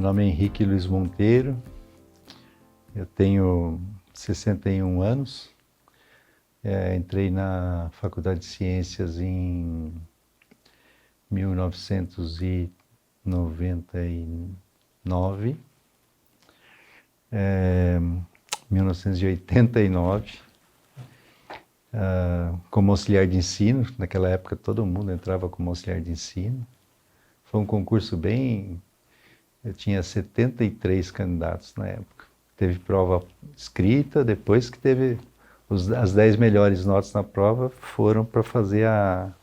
nome é Henrique Luiz Monteiro, eu tenho 61 anos, entrei na Faculdade de Ciências em 1999, 1989, como auxiliar de ensino. Naquela época todo mundo entrava como auxiliar de ensino. Foi um concurso bem... Eu tinha 73 candidatos na época. Teve prova escrita, depois que teve as 10 melhores notas na prova, foram para fazer a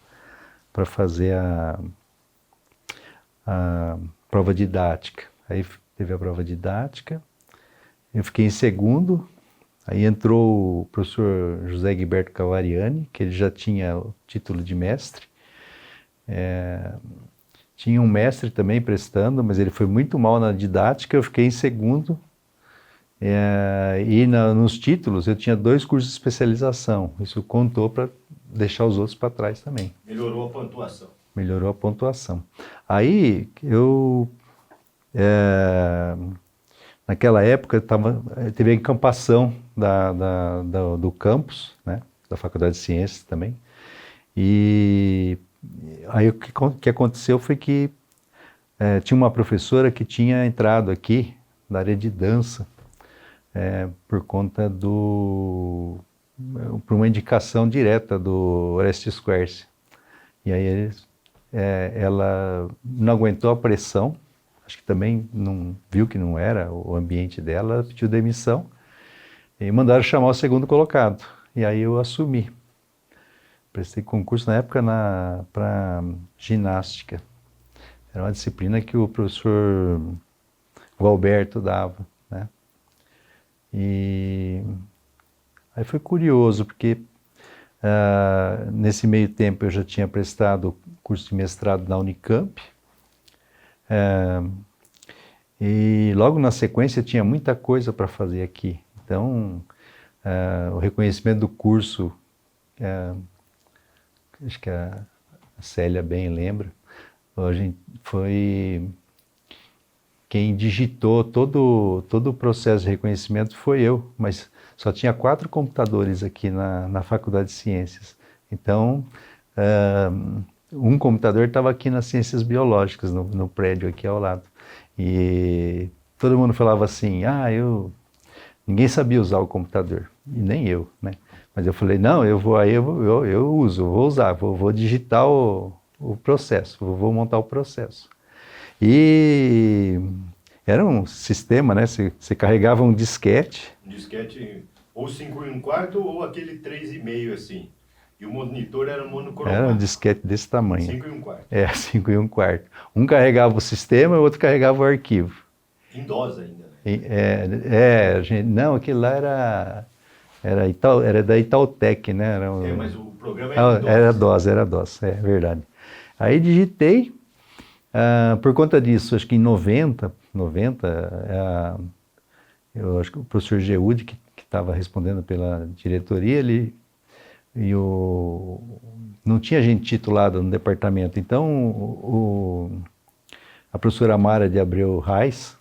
prova didática. Aí teve a prova didática, eu fiquei em segundo, aí entrou o professor José Egberto Cavariani, que ele já tinha o título de mestre. Tinha um mestre também prestando, mas ele foi muito mal na didática, eu fiquei em segundo. E nos títulos eu tinha 2 cursos de especialização, isso contou para deixar os outros para trás também. Melhorou a pontuação. Melhorou a pontuação. Aí eu, naquela época, teve a encampação do campus, né, da Faculdade de Ciências também, e aí o que aconteceu foi que tinha uma professora que tinha entrado aqui na área de dança, por conta por uma indicação direta do Orestes Quercia. E aí ela não aguentou a pressão, acho que também não viu que não era o ambiente dela, ela pediu demissão e mandaram chamar o segundo colocado. E aí eu assumi. Prestei concurso na época para ginástica. Era uma disciplina que o professor Gualberto dava, né? E aí foi curioso, porque nesse meio tempo eu já tinha prestado curso de mestrado na Unicamp, e logo na sequência tinha muita coisa para fazer aqui. Então, o reconhecimento do curso, acho que a Célia bem lembra, hoje foi... Quem digitou todo o processo de reconhecimento foi eu, mas só tinha 4 computadores aqui na Faculdade de Ciências. Então, um computador estava aqui nas Ciências Biológicas, no prédio aqui ao lado. E todo mundo falava assim, ninguém sabia usar o computador, e nem eu, né? Mas eu falei, não, eu vou usar, vou digitar o processo, vou montar o processo. E era um sistema, né? Você carregava um disquete. Um disquete ou 5 em 1/4 ou aquele 3,5 assim. E o monitor era monocromático. Era um disquete desse tamanho. 5 em 1/4. 5 em 1/4. Um carregava o sistema e o outro carregava o arquivo. Em DOS ainda, né? Não, aquilo lá era da Itautec, né? Mas o programa era DOS. Era DOS, é verdade. Aí digitei. Por conta disso, acho que em 90, eu acho que o professor Geúde, que estava respondendo pela diretoria, não tinha gente titulada no departamento, então a professora Mara de Abreu Reis,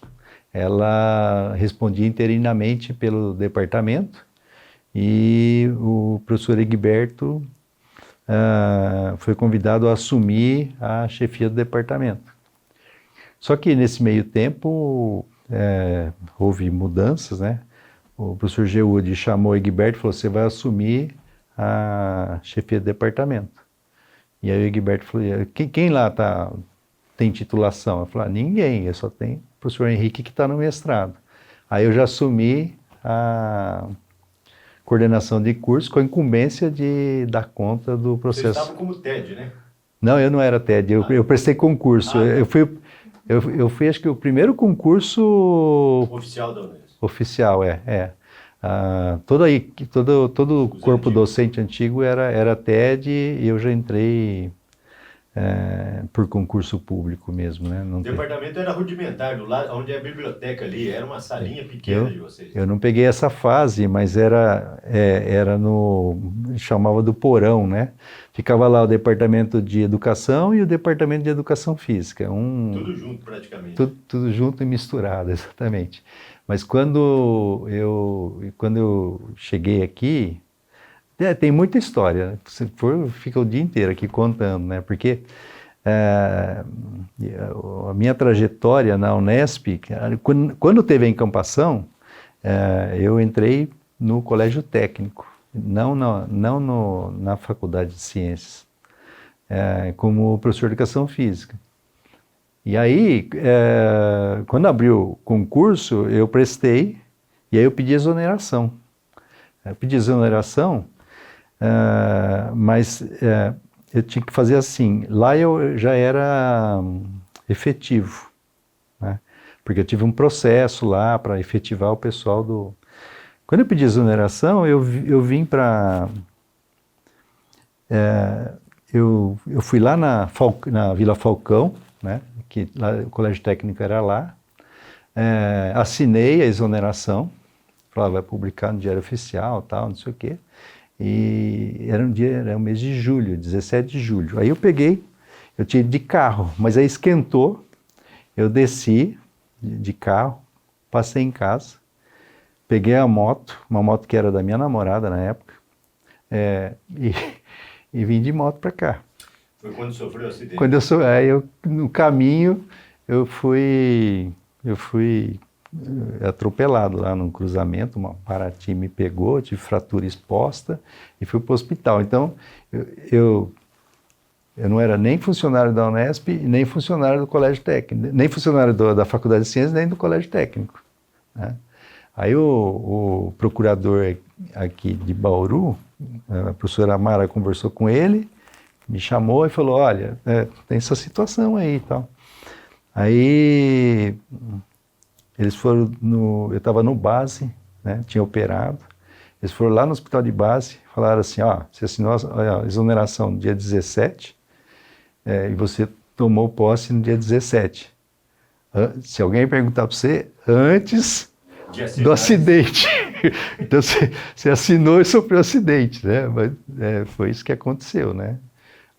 ela respondia interinamente pelo departamento, e o professor Egberto foi convidado a assumir a chefia do departamento. Só que nesse meio tempo houve mudanças, né? O professor Geúde chamou o Egberto e falou, você vai assumir a chefia do departamento. E aí o Egberto falou, quem lá tem titulação? Eu falei, ninguém, eu só tenho o professor Henrique que está no mestrado. Aí eu já assumi a coordenação de curso com a incumbência de dar conta do processo. Você estava como TED, né? Não, eu não era TED, eu prestei concurso. Eu fui, acho que o primeiro concurso... Oficial da Unesp. Oficial, todo o corpo docente antigo era TED, e eu já entrei por concurso público mesmo, né? O departamento era rudimentar, do lado onde é a biblioteca ali, era uma salinha pequena de vocês. Eu não peguei essa fase, mas era chamava do porão, né? Ficava lá o departamento de educação e o departamento de educação física. Tudo junto praticamente. Tudo junto e misturado, exatamente. Mas quando eu cheguei aqui, tem muita história, né? Se for, fica o dia inteiro aqui contando, né? Porque a minha trajetória na Unesp, quando teve a encampação, eu entrei no colégio técnico, não na faculdade de ciências, como professor de educação física. E aí, quando abriu o concurso, eu prestei, e aí eu pedi exoneração. Mas eu tinha que fazer assim, lá eu já era efetivo, né? Porque eu tive um processo lá para efetivar o pessoal do... Quando eu pedi exoneração, eu vim para... eu fui lá na Vila Falcão, né? Que lá, o colégio técnico era lá, assinei a exoneração, falava, vai publicar no Diário Oficial, tal, não sei o quê, e era o mês de julho, 17 de julho. Aí eu tinha ido de carro, mas aí esquentou, eu desci de carro, passei em casa, peguei a moto, uma moto que era da minha namorada na época, e vim de moto para cá. Foi quando sofreu o acidente? No caminho, eu fui atropelado lá num cruzamento, uma Paraty me pegou, tive fratura exposta e fui para o hospital. Então, eu não era nem funcionário da Unesp, nem funcionário do colégio técnico, nem funcionário da Faculdade de Ciências, nem do colégio técnico, né? Aí o procurador aqui de Bauru, a professora Amara, conversou com ele, me chamou e falou, olha, tem essa situação aí e tal. Aí eles foram eu estava no base, né, tinha operado, eles foram lá no hospital de base, falaram assim, você assinou a exoneração no dia 17, e você tomou posse no dia 17. Se alguém perguntar para você, antes do acidente. Então você assinou e sofreu acidente, né? Mas, foi isso que aconteceu, né?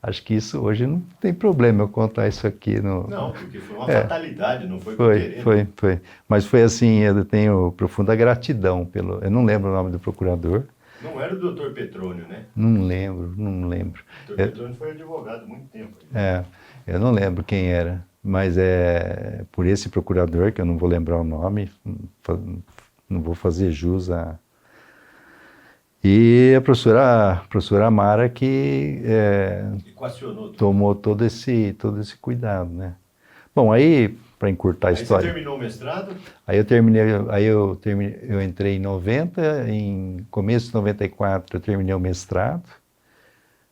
Acho que isso hoje não tem problema eu contar isso aqui. Não, porque foi uma fatalidade, não foi por querer. Foi. Mas foi assim, eu tenho profunda gratidão eu não lembro o nome do procurador. Não era o Dr. Petrônio, né? Não lembro. O Dr. Petrônio foi advogado há muito tempo. Eu não lembro quem era, mas é por esse procurador, que eu não vou lembrar o nome, não vou fazer jus a... E a professora Amara que tomou todo esse cuidado, né? Bom, aí, para encurtar a história... Aí você terminou o mestrado? Eu entrei em 90, em começo de 94 eu terminei o mestrado,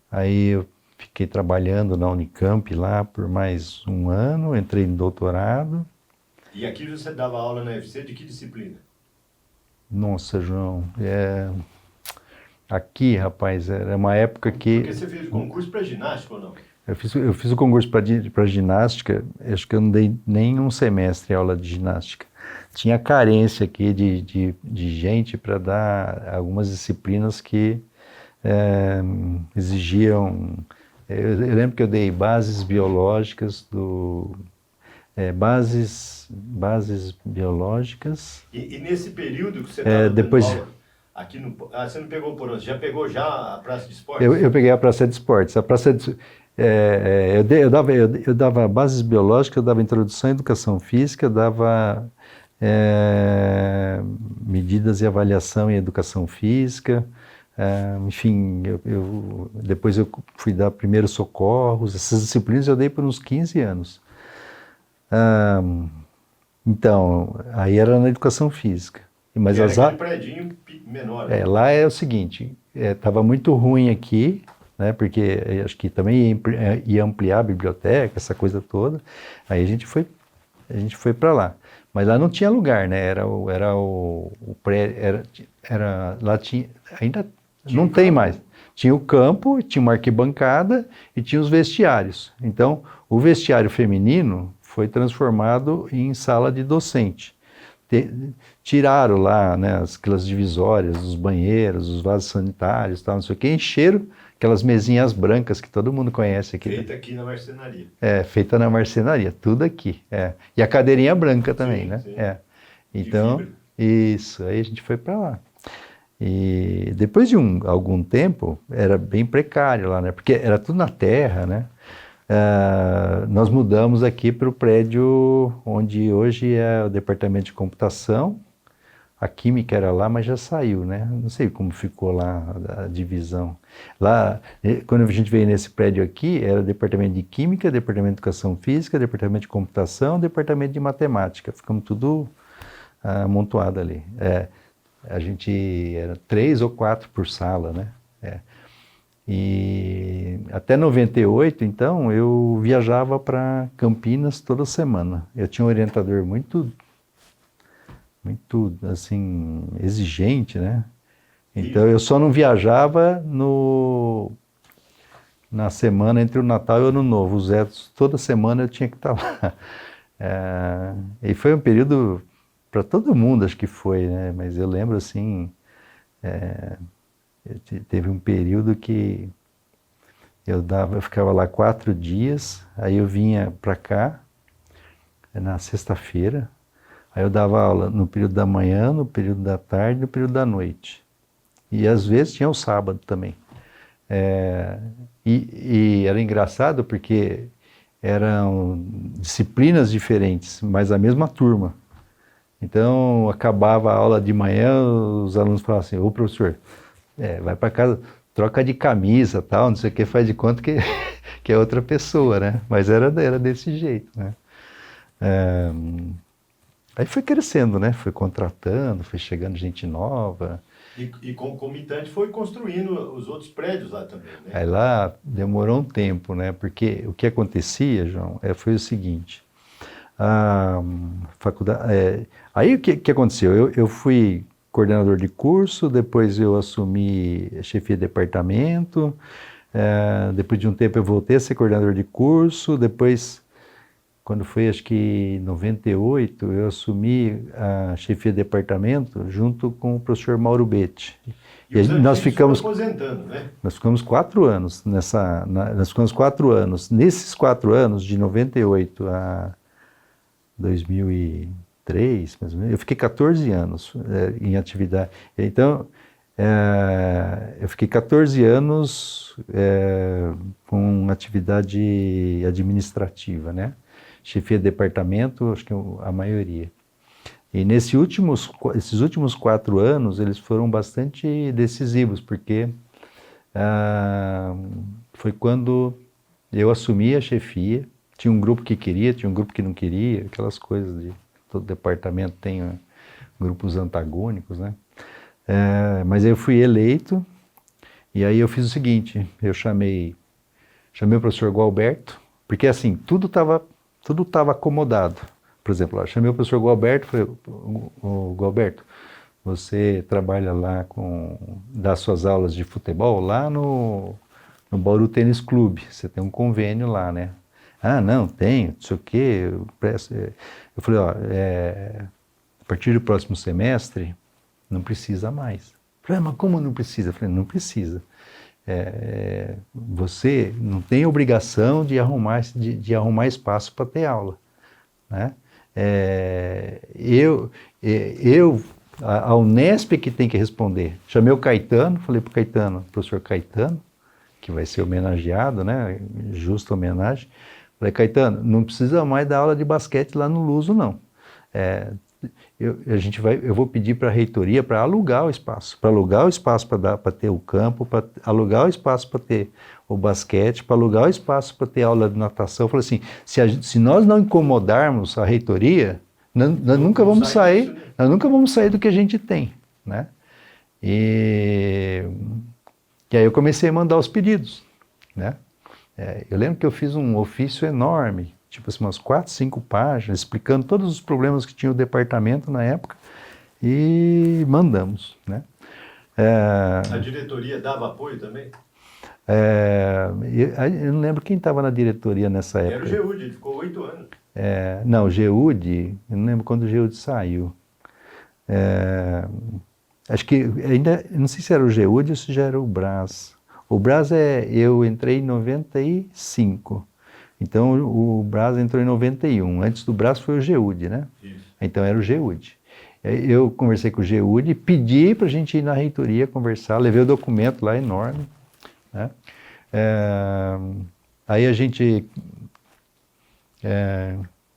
aí eu fiquei trabalhando na Unicamp lá por mais um ano, entrei em doutorado. E aqui você dava aula na UFC de que disciplina? Nossa, João, aqui, rapaz, era uma época que... Porque você fez concurso para ginástica ou não? Eu fiz o concurso para ginástica, acho que eu não dei nem um semestre aula de ginástica. Tinha carência aqui de gente para dar algumas disciplinas que exigiam... Eu lembro que eu dei bases biológicas bases biológicas... E nesse período que você estava depois... dando aula... Aqui você não pegou por onde? Já pegou a praça de esportes? Eu peguei a praça de esportes. Eu dava bases biológicas, eu dava introdução à educação física, eu dava medidas e avaliação em educação física, enfim, depois eu fui dar primeiros socorros, essas disciplinas eu dei por uns 15 anos. Então, aí era na educação física. Mas era aquele predinho menor. Né? Lá é o seguinte, estava muito ruim aqui, né, porque acho que também ia ampliar a biblioteca, essa coisa toda, aí a gente foi para lá. Mas lá não tinha lugar, né, lá tinha, ainda não tem mais, Tinha o campo, tinha uma arquibancada e tinha os vestiários. Então, o vestiário feminino foi transformado em sala de docente. Tiraram lá, né, aquelas divisórias, os banheiros, os vasos sanitários, tal, não sei o que, encheram aquelas mesinhas brancas que todo mundo conhece aqui. Feita aqui na marcenaria. Feita na marcenaria, tudo aqui. E a cadeirinha branca também, Sim, né? sim. Então, isso, aí a gente foi para lá. E depois de algum tempo, era bem precário lá, né? Porque era tudo na terra, né? Nós mudamos aqui para o prédio onde hoje é o departamento de computação. A química era lá, mas já saiu, né? Não sei como ficou lá a divisão. Lá, quando a gente veio nesse prédio aqui, era o departamento de química, departamento de educação física, departamento de computação, departamento de matemática. Ficamos tudo amontoado ali. A gente era 3 ou 4 por sala, né? E até 98, então, eu viajava para Campinas toda semana. Eu tinha um orientador muito, assim, exigente, né? Então, eu só não viajava na semana entre o Natal e o Ano Novo. Os outros, toda semana eu tinha que estar lá. E foi um período, para todo mundo acho que foi, né? Mas eu lembro, assim, teve um período que eu ficava lá 4 dias, aí eu vinha para cá, na sexta-feira, aí eu dava aula no período da manhã, no período da tarde e no período da noite. E às vezes tinha o sábado também. E era engraçado porque eram disciplinas diferentes, mas a mesma turma. Então, acabava a aula de manhã, os alunos falavam assim, ô professor, vai para casa, troca de camisa, tal, não sei o que, faz de conta que é outra pessoa, né? Mas era desse jeito, né? Aí foi crescendo, né? Foi contratando, foi chegando gente nova. E concomitante foi construindo os outros prédios lá também, né? Aí lá demorou um tempo, né? Porque o que acontecia, João, foi o seguinte, a faculdade... aí o que aconteceu? Eu fui coordenador de curso, depois eu assumi a chefia de departamento, depois de um tempo eu voltei a ser coordenador de curso, depois, quando foi acho que em 98, eu assumi a chefia de departamento junto com o professor Mauro Betti. E nós ficamos aposentando, né? Nós ficamos 4 anos nós ficamos 4 anos. Nesses 4 anos, de 98 a 2003, mais ou menos, eu fiquei 14 anos em atividade. Então, eu fiquei 14 anos com atividade administrativa, né? Chefia de departamento, acho que a maioria. E esses últimos 4 anos, eles foram bastante decisivos, porque foi quando eu assumi a chefia. Tinha um grupo que queria, tinha um grupo que não queria, aquelas coisas de todo departamento tem grupos antagônicos, né? Mas eu fui eleito, e aí eu fiz o seguinte, eu chamei o professor Gualberto, porque assim, tudo estava acomodado. Por exemplo, eu chamei o professor Gualberto, falei, Gualberto, você trabalha lá dá suas aulas de futebol lá no Bauru Tênis Clube, você tem um convênio lá, né? Ah, não, tenho, não sei o quê. Eu falei, a partir do próximo semestre, não precisa mais. Eu falei, mas como não precisa? Eu falei, não precisa. Você não tem obrigação de arrumar espaço para ter aula, né? A Unesp que tem que responder. Chamei o Caetano, falei para o Caetano, professor Caetano, que vai ser homenageado, né? Justa homenagem. Falei, Caetano, não precisa mais dar aula de basquete lá no Luso, não. Eu vou pedir para a reitoria para alugar o espaço, para ter o campo, para alugar o espaço para ter o basquete, para alugar o espaço para ter aula de natação. Eu falei assim, se nós não incomodarmos a reitoria, nós nunca vamos sair do que a gente tem, né? E aí eu comecei a mandar os pedidos, né? Eu lembro que eu fiz um ofício enorme, tipo assim, umas 4, 5 páginas, explicando todos os problemas que tinha o departamento na época, e mandamos, né? A diretoria dava apoio também? Eu não lembro quem estava na diretoria nessa Era o época. Geúde, ele ficou 8 anos. Não, o Geúde, eu não lembro quando o Geúde saiu. Acho que ainda, não sei se era o Geúde ou se já era o Brás. O Brás eu entrei em 95. Então o Brás entrou em 91. Antes do Brás foi o Geúde, né? Isso. Então era o Geúde. Eu conversei com o Geúde, pedi para a gente ir na reitoria conversar, levei o documento lá enorme, né? Aí a gente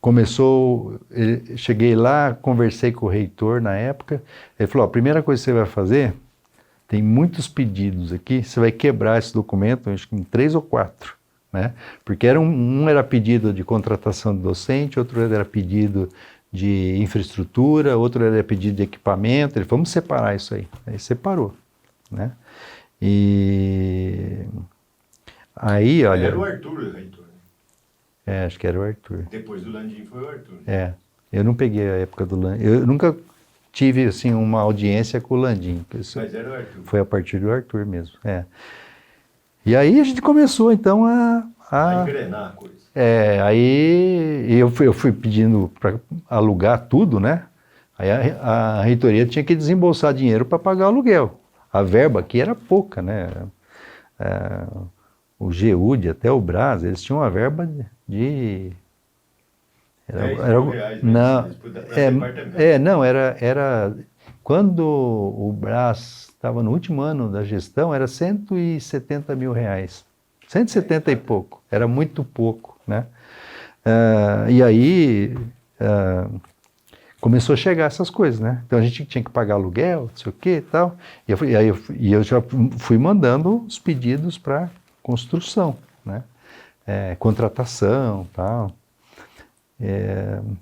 começou, cheguei lá, conversei com o reitor na época, ele falou, a primeira coisa que você vai fazer, tem muitos pedidos aqui, você vai quebrar esse documento, acho que em 3 ou 4, né? Porque um era pedido de contratação de docente, outro era pedido de infraestrutura, outro era pedido de equipamento, ele falou, vamos separar isso aí. Aí separou, né? E aí, olha... Era o Arthur, o reitor. acho que era o Arthur. Depois do Landim foi o Arthur. Eu não peguei a época do Landim, eu nunca tive, assim, uma audiência com o Landim. Mas era o Arthur. Foi a partir do Arthur mesmo, E aí a gente começou, então, A engrenar a coisa. Aí eu fui pedindo para alugar tudo, né? Aí a reitoria tinha que desembolsar dinheiro para pagar o aluguel. A verba aqui era pouca, né? O Geúde, até o Brás, eles tinham uma verba de... 10 mil reais, né? Não, era... Quando o Brás estava no último ano da gestão, era 170 mil reais. 170 e pouco, era muito pouco, né? E aí começou a chegar essas coisas, né? Então a gente tinha que pagar aluguel, não sei o que e tal. E eu já fui mandando os pedidos para construção, né? Contratação, tal.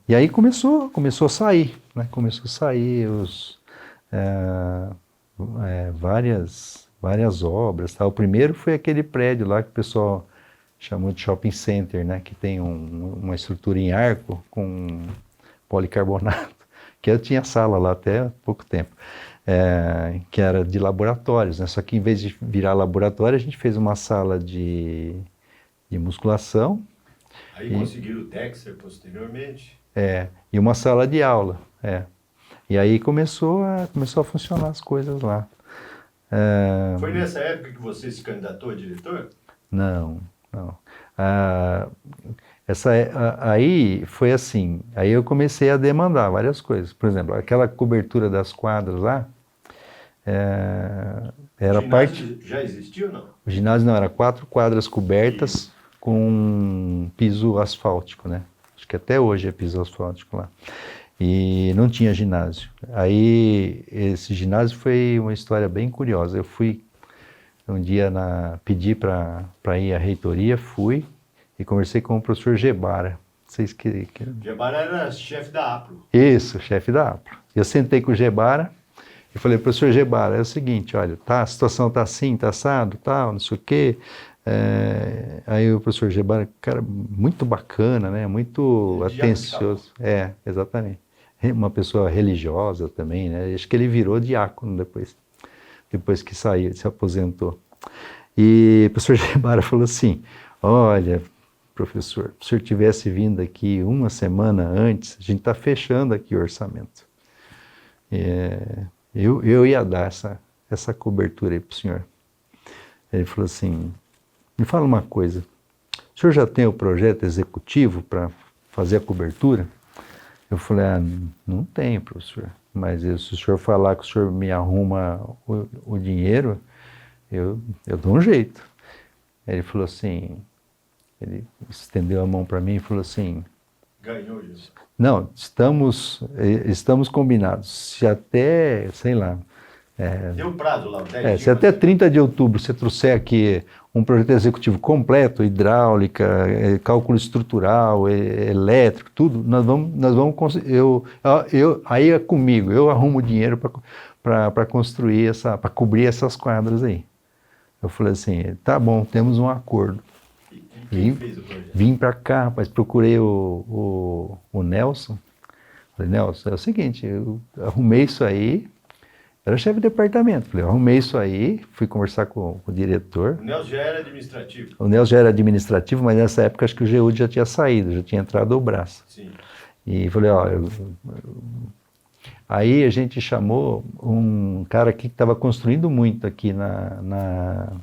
E aí começou a sair, né? Começou a sair várias obras, tá? O primeiro foi aquele prédio lá que o pessoal chamou de shopping center, né? Que tem uma estrutura em arco com policarbonato, que eu tinha sala lá até há pouco tempo, que era de laboratórios, né? Só que em vez de virar laboratório, a gente fez uma sala de musculação. Aí conseguiram o Texer posteriormente. E uma sala de aula, E aí começou a funcionar as coisas lá. Foi nessa época que você se candidatou a diretor? Não. Aí foi assim, aí eu comecei a demandar várias coisas. Por exemplo, aquela cobertura das quadras lá, era o ginásio parte... já existia ou não? O ginásio não, era 4 quadras cobertas com piso asfáltico, né? Acho que até hoje é piso asfáltico lá. E não tinha ginásio. Aí esse ginásio foi uma história bem curiosa. Eu fui um dia pedi para ir à reitoria, fui e conversei com o professor Gebara. Vocês que... Gebara era chefe da APRO. Isso, chefe da APRO. Eu sentei com o Gebara e falei, professor Gebara, é o seguinte, olha, a situação está assim, está assado, tal, não sei o quê. Aí o professor Gebara, cara, muito bacana, né? Muito atencioso. Exatamente. Uma pessoa religiosa também, né? Acho que ele virou diácono depois que saiu, se aposentou. E o professor Gebara falou assim, olha, professor, se o senhor tivesse vindo aqui uma semana antes, a gente está fechando aqui o orçamento. Eu ia dar essa cobertura aí para o senhor. Ele falou assim, me fala uma coisa, o senhor já tem o projeto executivo para fazer a cobertura? Eu falei, não tenho, professor, mas se o senhor falar que o senhor me arruma o dinheiro, eu dou um jeito. Ele falou assim, estendeu a mão para mim e falou assim... Ganhou isso. Não, estamos combinados. Se até, sei lá... Tem um prazo lá, 10 dias. Se até 30 de outubro você trouxer aqui um projeto executivo completo, hidráulica, cálculo estrutural, elétrico, tudo, nós vamos conseguir. Aí é comigo, eu arrumo o dinheiro para construir para cobrir essas quadras aí. Eu falei assim, tá bom, temos um acordo. E quem fez o projeto? Vim para cá, rapaz, procurei o Nelson. Falei, Nelson, é o seguinte, eu arrumei isso aí Era chefe de departamento. Falei, arrumei isso aí, fui conversar com o diretor. O Nelson já era administrativo. O Nelson já era administrativo, mas nessa época acho que o GEUD já tinha saído, já tinha entrado o braço. Sim. E falei, ó, aí a gente chamou um cara aqui que estava construindo muito aqui na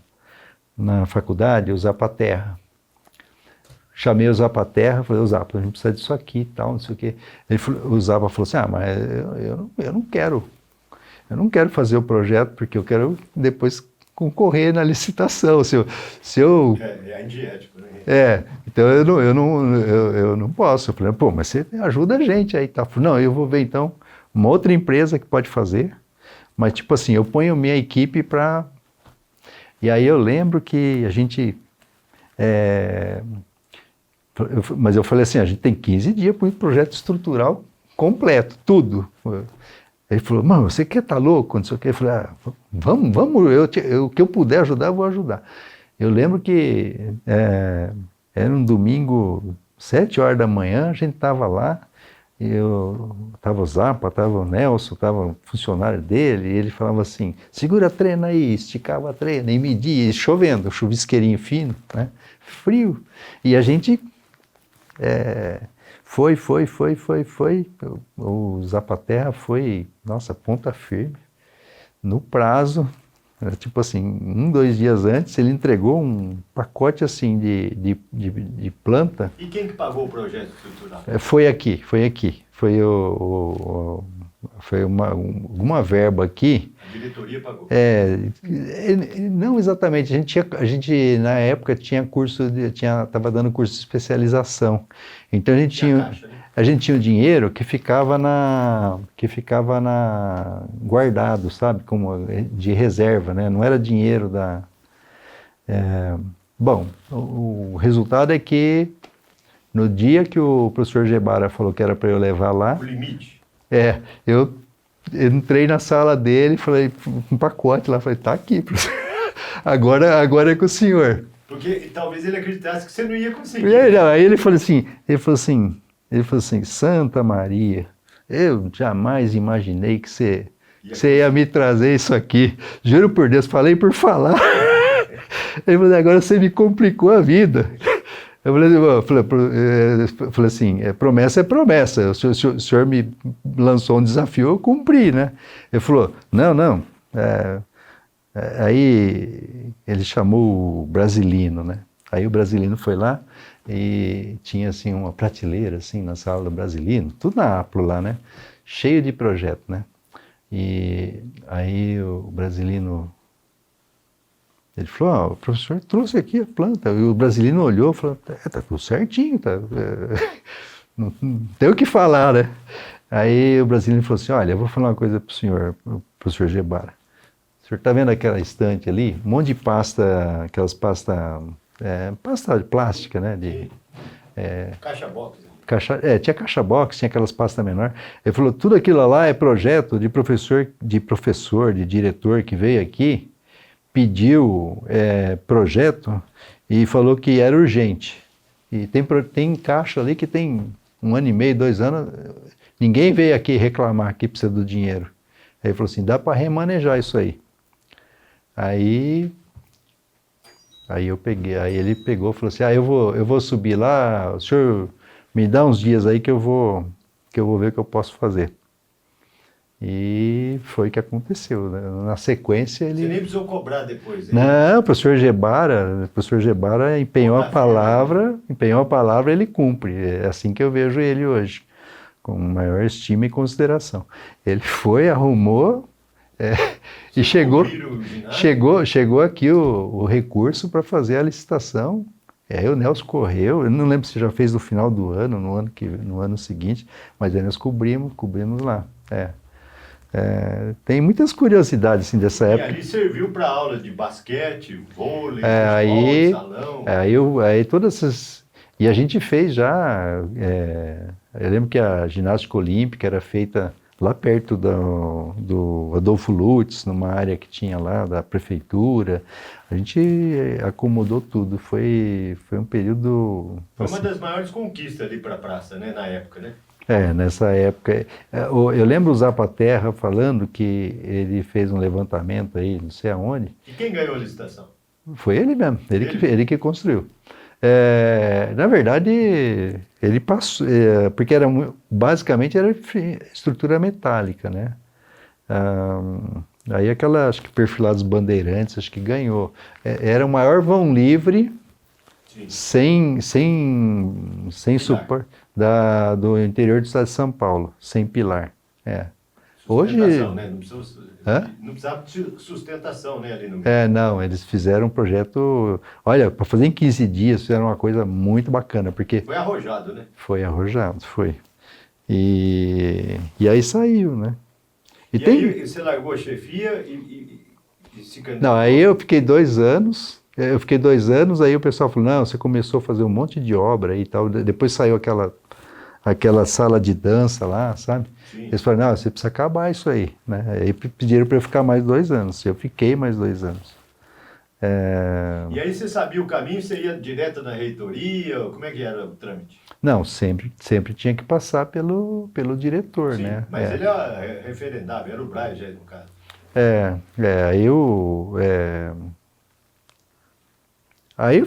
faculdade, o Zapaterra. Chamei o Zapaterra, falei, o Zapa, a gente precisa disso aqui e tal, não sei o quê. O Zapa falou assim, mas eu não quero fazer o projeto porque eu quero depois concorrer na licitação. Se eu É antiético, né? então eu não posso. Eu falei, pô, mas você ajuda a gente aí, tá? Eu falei, não, eu vou ver então uma outra empresa que pode fazer, mas tipo assim, eu ponho minha equipe para... E aí eu lembro que a gente... Mas eu falei assim, a gente tem 15 dias para um projeto estrutural completo, tudo. Ele falou, mano, você quer tá louco? Não sei o quê. Eu falei, vamos, o que eu puder ajudar, eu vou ajudar. Eu lembro que era um domingo, 7 horas da manhã, a gente estava lá, estava o Zapa, estava o Nelson, estava o funcionário dele, e ele falava assim, segura a trena aí, esticava a trena, e media, e chovendo, chuvisqueirinho fino, né? Frio. E a gente foi. O Zapaterra foi, nossa, ponta firme, no prazo. Tipo assim, 2 dias antes, ele entregou um pacote assim de planta. E quem que pagou o projeto estrutural? Foi aqui. Foi uma verba aqui. A diretoria pagou. Não exatamente. A gente na época tinha estava dando curso de especialização. Então a gente tinha. Caixa, né? A gente tinha o dinheiro que ficava guardado, sabe, como de reserva, né? Não era dinheiro da... Bom, o resultado é que no dia que o professor Gebara falou que era para eu levar lá... O limite. Eu entrei na sala dele, falei, um pacote lá, falei, tá aqui, professor. Agora é com o senhor. Porque talvez ele acreditasse que você não ia conseguir. Aí ele falou assim, Santa Maria, eu jamais imaginei que você ia me trazer isso aqui. Juro por Deus, falei por falar. Ele falou, agora você me complicou a vida. Eu falei assim, promessa é promessa. O senhor me lançou um desafio, eu cumpri, né? Ele falou, não. Aí ele chamou o Brasilino, né? Aí o Brasilino foi lá e tinha assim uma prateleira assim na sala do Brasilino, tudo na Aplo lá, né? Cheio de projeto, né? E aí o Brasilino, ele falou, o professor trouxe aqui a planta. E o Brasilino olhou e falou, tá tudo certinho, não tem o que falar, né? Aí o Brasilino falou assim, olha, eu vou falar uma coisa pro senhor, pro professor Gebara. O senhor está vendo aquela estante ali? Um monte de pasta, aquelas pasta de plástica, né? Caixa box. Tinha caixa box, tinha aquelas pastas menores. Ele falou, tudo aquilo lá é projeto de professor, de diretor que veio aqui, pediu projeto e falou que era urgente. E tem caixa ali que tem 1 ano e meio, 2 anos, ninguém veio aqui reclamar que precisa do dinheiro. Aí ele falou assim, dá para remanejar isso aí. Aí ele pegou e falou assim, eu vou subir lá, o senhor me dá uns dias aí que eu vou ver o que eu posso fazer. E foi o que aconteceu, né? Na sequência ele... Você nem precisou cobrar depois, hein? Não, o professor Gebara empenhou a palavra, ele cumpre. É assim que eu vejo ele hoje, com maior estima e consideração. Ele foi, arrumou... e chegou aqui o recurso para fazer a licitação. Aí o Nelson correu, eu não lembro se já fez no final do ano, no ano seguinte, mas aí nós cobrimos lá. Tem muitas curiosidades assim, dessa época. E ali serviu para aula de basquete, vôlei, futebol, salão. Aí todas essas... E a gente fez já... eu lembro que a ginástica olímpica era feita lá perto do Adolfo Lutz, numa área que tinha lá da prefeitura. A gente acomodou tudo. Foi um período... Foi uma das maiores conquistas ali para a praça, né, na época, né? Nessa época. Eu lembro o Zappaterra falando que ele fez um levantamento aí, não sei aonde. E quem ganhou a licitação? Foi ele mesmo, Ele? ele que construiu. Na verdade, ele passou, porque basicamente era estrutura metálica, né? Aí acho que Perfilados Bandeirantes, acho que ganhou. Era o maior vão livre, Sim. sem suporte, do interior do estado de São Paulo, sem pilar. Hoje, Sustentação, né? Não Hã? precisava de sustentação, né, ali no meio. não, eles fizeram um projeto, olha, para fazer em 15 dias, fizeram uma coisa muito bacana, porque Foi arrojado, né? foi arrojado, foi. E aí saiu, né? E aí você largou a chefia e se candidatou? Não, aí eu fiquei 2 anos, aí o pessoal falou, não, você começou a fazer um monte de obra aí e tal, depois saiu aquela sala de dança lá, sabe? Sim. Eles falaram, não, você precisa acabar isso aí, né? Aí pediram para eu ficar mais 2 anos, eu fiquei mais 2 anos. E aí você sabia o caminho, você ia direto na reitoria, como é que era o trâmite? Não, sempre tinha que passar pelo diretor, Sim, né? mas ele é referendável, era o Braz já no caso. Aí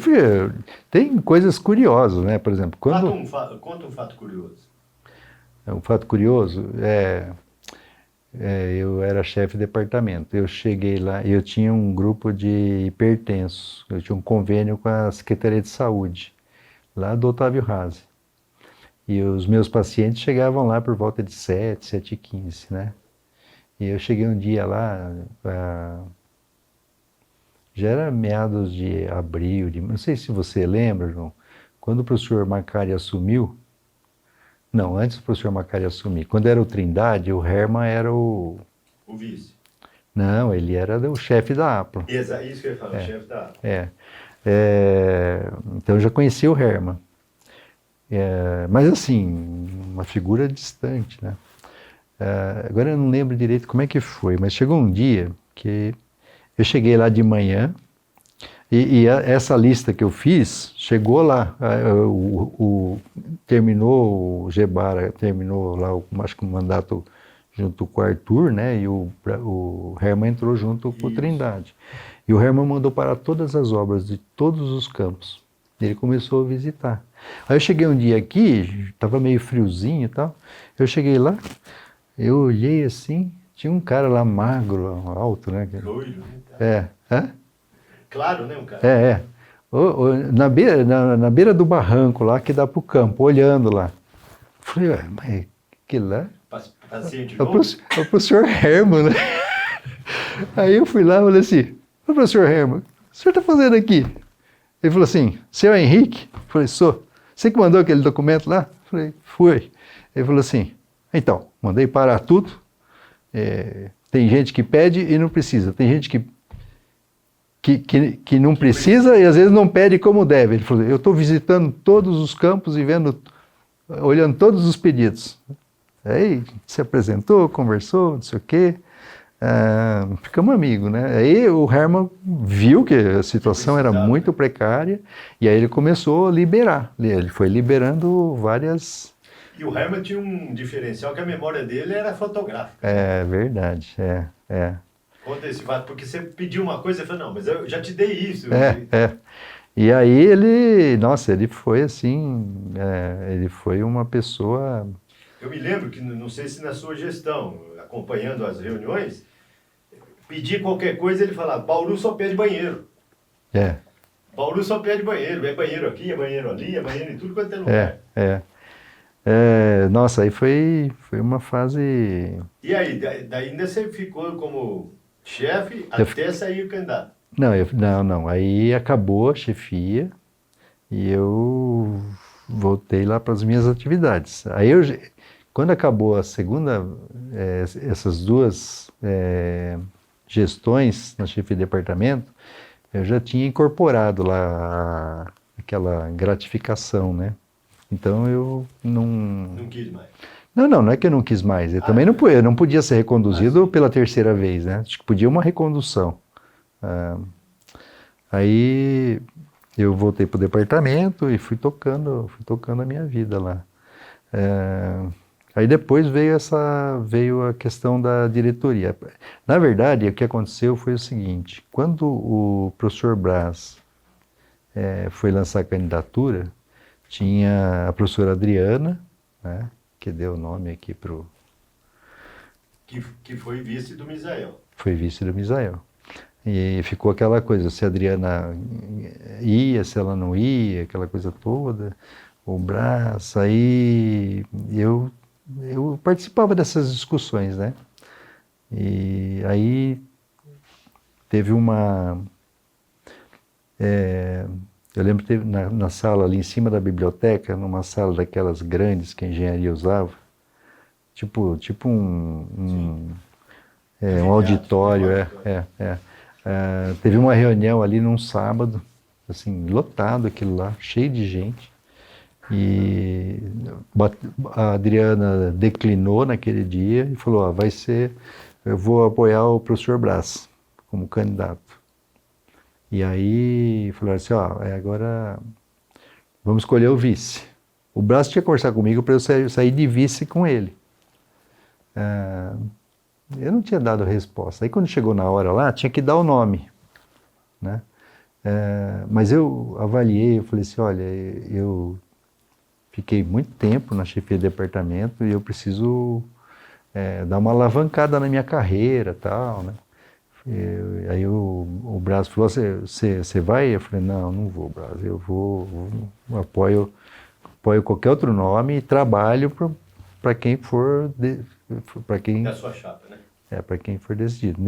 tem coisas curiosas, né? Por exemplo, Conta um fato curioso. Um fato curioso, eu era chefe de departamento. Eu cheguei lá, eu tinha um grupo de hipertensos. Eu tinha um convênio com a Secretaria de Saúde, lá do Otávio Razi. E os meus pacientes chegavam lá por volta de 7h15, né? E eu cheguei um dia lá, já era meados de abril, não sei se você lembra, João, quando o professor Macari assumiu. Não, antes do professor Macari assumir. Quando era o Trindade, o Herman era o... O vice. Não, ele era o chefe da APLA. Isso que eu ia falar, o chefe da APLA. Então eu já conheci o Herman. Mas assim, uma figura distante, né? Agora eu não lembro direito como é que foi, mas chegou um dia que eu cheguei lá de manhã e essa lista que eu fiz chegou lá. Terminou, o Gebara terminou lá, acho que o mandato junto com o Arthur, né? E o Herman entrou junto com o Trindade. E o Herman mandou parar todas as obras de todos os campos. Ele começou a visitar. Aí eu cheguei um dia aqui, estava meio friozinho e tal. Eu cheguei lá, eu olhei assim, tinha um cara lá magro, alto, né? Loiro, né? Hã? Claro, né, um cara? Na beira do barranco lá, que dá para o campo, olhando lá. Falei, ué, mas aquilo lá... Paciente É o novo? professor Herman, né? Aí eu fui lá e falei assim, ô professor Herman, o que o senhor está fazendo aqui? Ele falou assim, você é o Henrique? Eu falei, sou. Você que mandou aquele documento lá? Eu falei, foi. Ele falou assim, então, mandei parar tudo. Tem gente que pede e não precisa. Tem gente que não precisa e às vezes não pede como deve. Ele falou, eu estou visitando todos os campos e olhando todos os pedidos. Aí se apresentou, conversou, não sei o quê. Ficamos amigos, né? Aí o Herman viu que a situação era muito precária e aí ele começou a liberar. Ele foi liberando várias... E o Herman tinha um diferencial que a memória dele era fotográfica. É verdade, Conta esse fato, porque você pediu uma coisa e falou, não, mas eu já te dei isso. E aí ele foi assim, ele foi uma pessoa... Eu me lembro que, não sei se na sua gestão, acompanhando as reuniões, pedir qualquer coisa, ele falava, Bauru só pede banheiro. Bauru só pede banheiro. É banheiro aqui, é banheiro ali, é banheiro em tudo quanto é lugar. Nossa, aí foi uma fase... E aí, daí ainda você ficou como chefe até sair o candidato? Não. Aí acabou a chefia e eu voltei lá para as minhas atividades. Aí quando acabou a segunda, essas duas gestões na chefia de departamento, eu já tinha incorporado lá aquela gratificação, né? Então eu não... Não quis mais? Não é que eu não quis mais. Eu também não podia ser reconduzido pela terceira vez, né? Acho que podia uma recondução. Aí eu voltei para o departamento e fui tocando a minha vida lá. Aí depois veio a questão da diretoria. Na verdade, o que aconteceu foi o seguinte, quando o professor Braz foi lançar a candidatura, tinha a professora Adriana, né, que deu o nome aqui para o... Que foi vice do Misael. Foi vice do Misael. E ficou aquela coisa, se a Adriana ia, se ela não ia, aquela coisa toda, o Braz, aí eu participava dessas discussões, né? E aí teve eu lembro que teve na sala ali em cima da biblioteca, numa sala daquelas grandes que a engenharia usava, tipo um auditório, teve uma reunião ali num sábado, assim, lotado aquilo lá, cheio de gente, e a Adriana declinou naquele dia e falou, eu vou apoiar o professor Braz como candidato. E aí falaram assim, agora vamos escolher o vice. O Braz tinha que conversar comigo para eu sair de vice com ele. Eu não tinha dado a resposta. Aí quando chegou na hora lá, tinha que dar o nome, né? Mas eu avaliei, eu falei assim, olha, eu fiquei muito tempo na chefia de departamento e eu preciso dar uma alavancada na minha carreira, tal, né? Aí o Braz falou, você vai? Eu falei, não vou, Braz, eu apoio qualquer outro nome e trabalho para quem for, para quem... Da sua chapa, né? Para quem for decidido.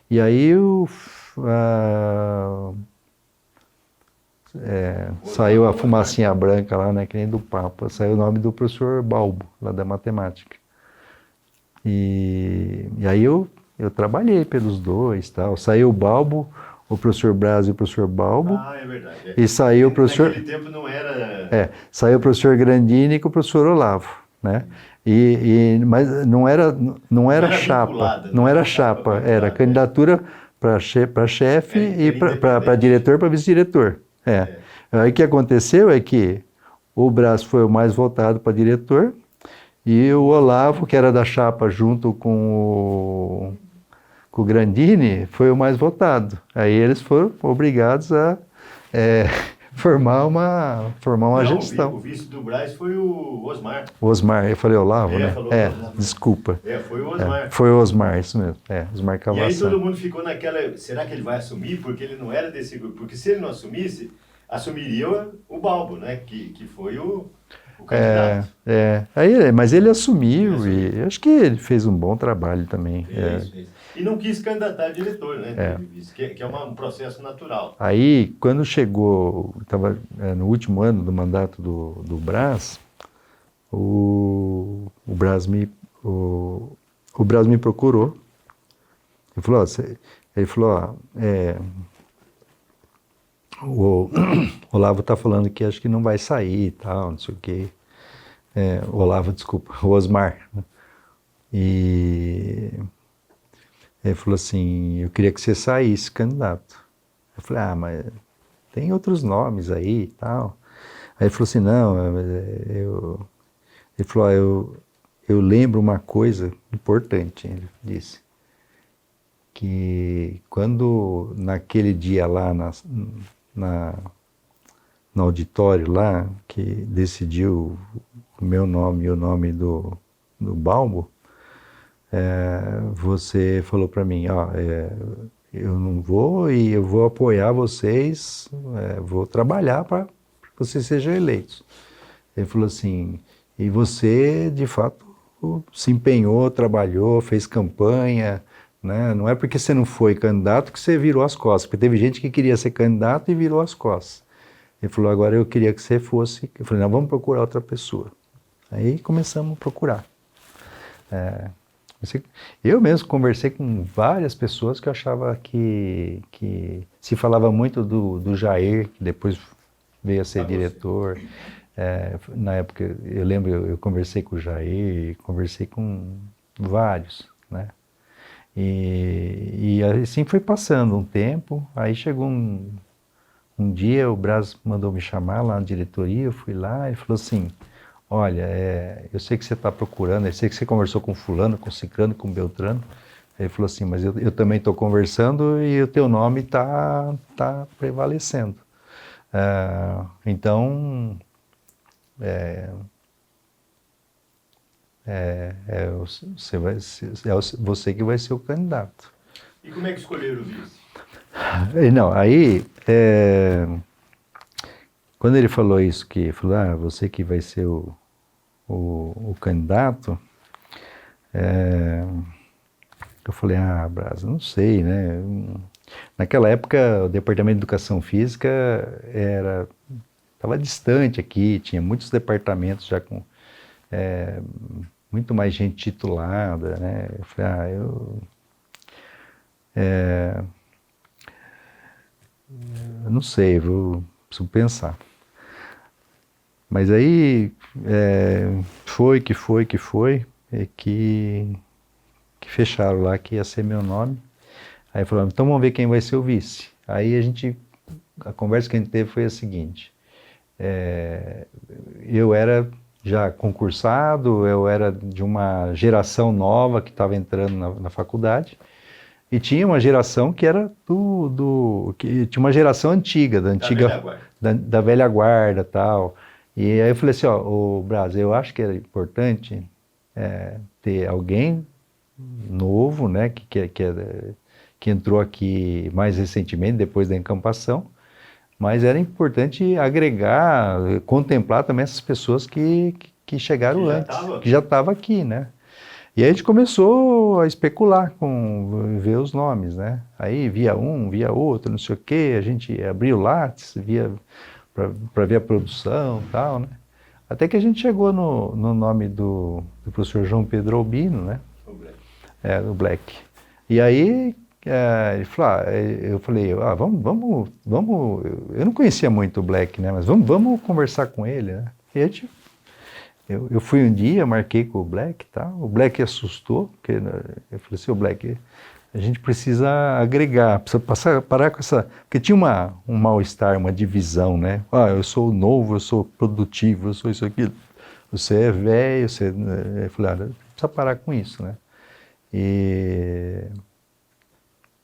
E aí saiu a fumacinha branca lá, né, que nem do Papa, saiu o nome do professor Balbo, lá da matemática. E aí eu trabalhei pelos dois, tal. Saiu o Balbo, o professor Braz e o professor Balbo. Ah, é verdade. E saiu o professor... Naquele tempo não era... saiu o professor Grandini com o professor Olavo, né? Mas não era chapa, não era chapa, era candidatura para chefe e para diretor, para vice-diretor. Aí o que aconteceu é que o Braz foi o mais votado para diretor e o Olavo, que era da chapa junto com o Grandini, foi o mais votado. Aí eles foram obrigados a formar uma gestão. O vice do Braz foi o Osmar. O Osmar, eu falei Olavo, né? Desculpa. Foi o Osmar. Foi o Osmar, isso mesmo. Osmar Cavassan. E aí todo mundo ficou naquela, será que ele vai assumir? Porque ele não era desse grupo. Porque se ele não assumisse, assumiria o Balbo, né? Que foi o candidato. Mas ele assumiu e acho que ele fez um bom trabalho também. Fez. E não quis candidatar a diretor, né? Que é um processo natural. Aí, quando chegou, estava no último ano do mandato do Braz, o Braz me procurou. Ele falou, o Olavo está falando que acho que não vai sair e tal, não sei o quê. O Osmar. E ele falou assim, eu queria que você saísse candidato. Eu falei, mas tem outros nomes aí e tal. Aí ele falou assim, não, ele falou, eu lembro uma coisa importante, ele disse, que quando naquele dia lá no auditório lá, que decidiu o meu nome e o nome do Balbo, você falou para mim, eu não vou e eu vou apoiar vocês, vou trabalhar para que vocês sejam eleitos. Ele falou assim, e você de fato se empenhou, trabalhou, fez campanha, né? Não é porque você não foi candidato que você virou as costas, porque teve gente que queria ser candidato e virou as costas. Ele falou, agora eu queria que você fosse, eu falei, não, vamos procurar outra pessoa. Aí começamos a procurar. Eu mesmo conversei com várias pessoas que eu achava que se falava muito do Jair, que depois veio a ser diretor. Na época, eu lembro, eu conversei com o Jair, conversei com vários, né? E assim foi passando um tempo, aí chegou um dia, o Braz mandou me chamar lá na diretoria, eu fui lá, ele falou assim, olha, eu sei que você está procurando, eu sei que você conversou com fulano, com ciclano, com beltrano. Ele falou assim, mas eu também estou conversando e o teu nome tá prevalecendo. Então, você que vai ser o candidato. E como é que escolheram o vice? Não, aí, quando ele falou isso, que falou, você que vai ser o candidato, eu falei, Brasa, não sei, né? Naquela época, o Departamento de Educação Física estava distante aqui, tinha muitos departamentos já com muito mais gente titulada, né? Eu falei, eu não sei, eu preciso pensar. Mas aí foi que fecharam lá que ia ser meu nome. Aí falaram, então vamos ver quem vai ser o vice. Aí a conversa que a gente teve foi a seguinte, eu era já concursado, eu era de uma geração nova que estava entrando na faculdade, e tinha uma geração que era que tinha uma geração antiga, da velha guarda, tal. E aí eu falei assim, o Brasil, eu acho que era importante ter alguém novo, né, que entrou aqui mais recentemente, depois da encampação, mas era importante agregar, contemplar também essas pessoas que chegaram antes, que já estavam aqui, né? E aí a gente começou a especular, ver os nomes, né? Aí via um, via outro, não sei o quê, a gente abria o Lattes, para ver a produção e tal, né? Até que a gente chegou no nome do professor João Pedro Albino, né? O Black. O Black. E aí ele falou, eu falei, vamos, eu não conhecia muito o Black, né? Mas vamos conversar com ele, né? E a gente eu fui um dia, marquei com o Black, tá? O Black assustou, porque eu falei assim, o Black, a gente precisa agregar, precisa parar com essa... Porque tinha um mal-estar, uma divisão, né? Eu sou novo, eu sou produtivo, eu sou isso, aquilo. Você é velho, você... Eu falei, precisa parar com isso, né? E...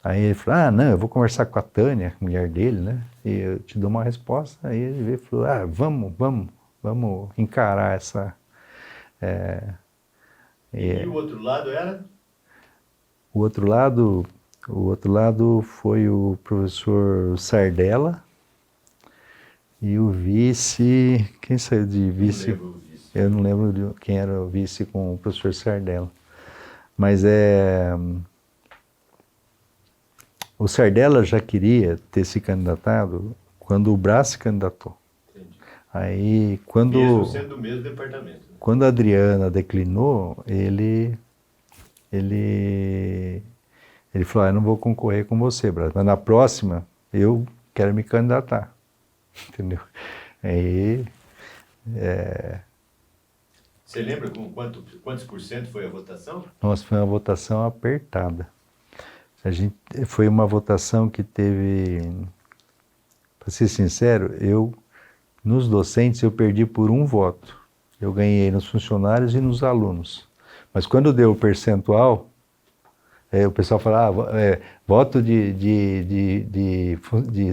Aí ele falou, não, eu vou conversar com a Tânia, a mulher dele, né? E eu te dou uma resposta. Aí ele veio e falou, vamos encarar essa... E o outro lado era? O outro lado foi o professor Sardella e o vice... Quem saiu de vice? Não lembro o vice. Eu não lembro de quem era o vice com o professor Sardella. Mas o Sardella já queria ter se candidatado quando o Brás se candidatou. Entendi. Aí, Mesmo sendo do mesmo departamento. Né? Quando a Adriana declinou, ele falou, eu não vou concorrer com você, Brás, mas na próxima eu quero me candidatar. Entendeu? Aí... Você lembra com quantos por cento foi a votação? Nossa, foi uma votação apertada. Foi uma votação que teve, para ser sincero, nos docentes eu perdi por 1 voto. Eu ganhei nos funcionários e nos alunos. Mas quando deu o percentual, o pessoal falava, voto de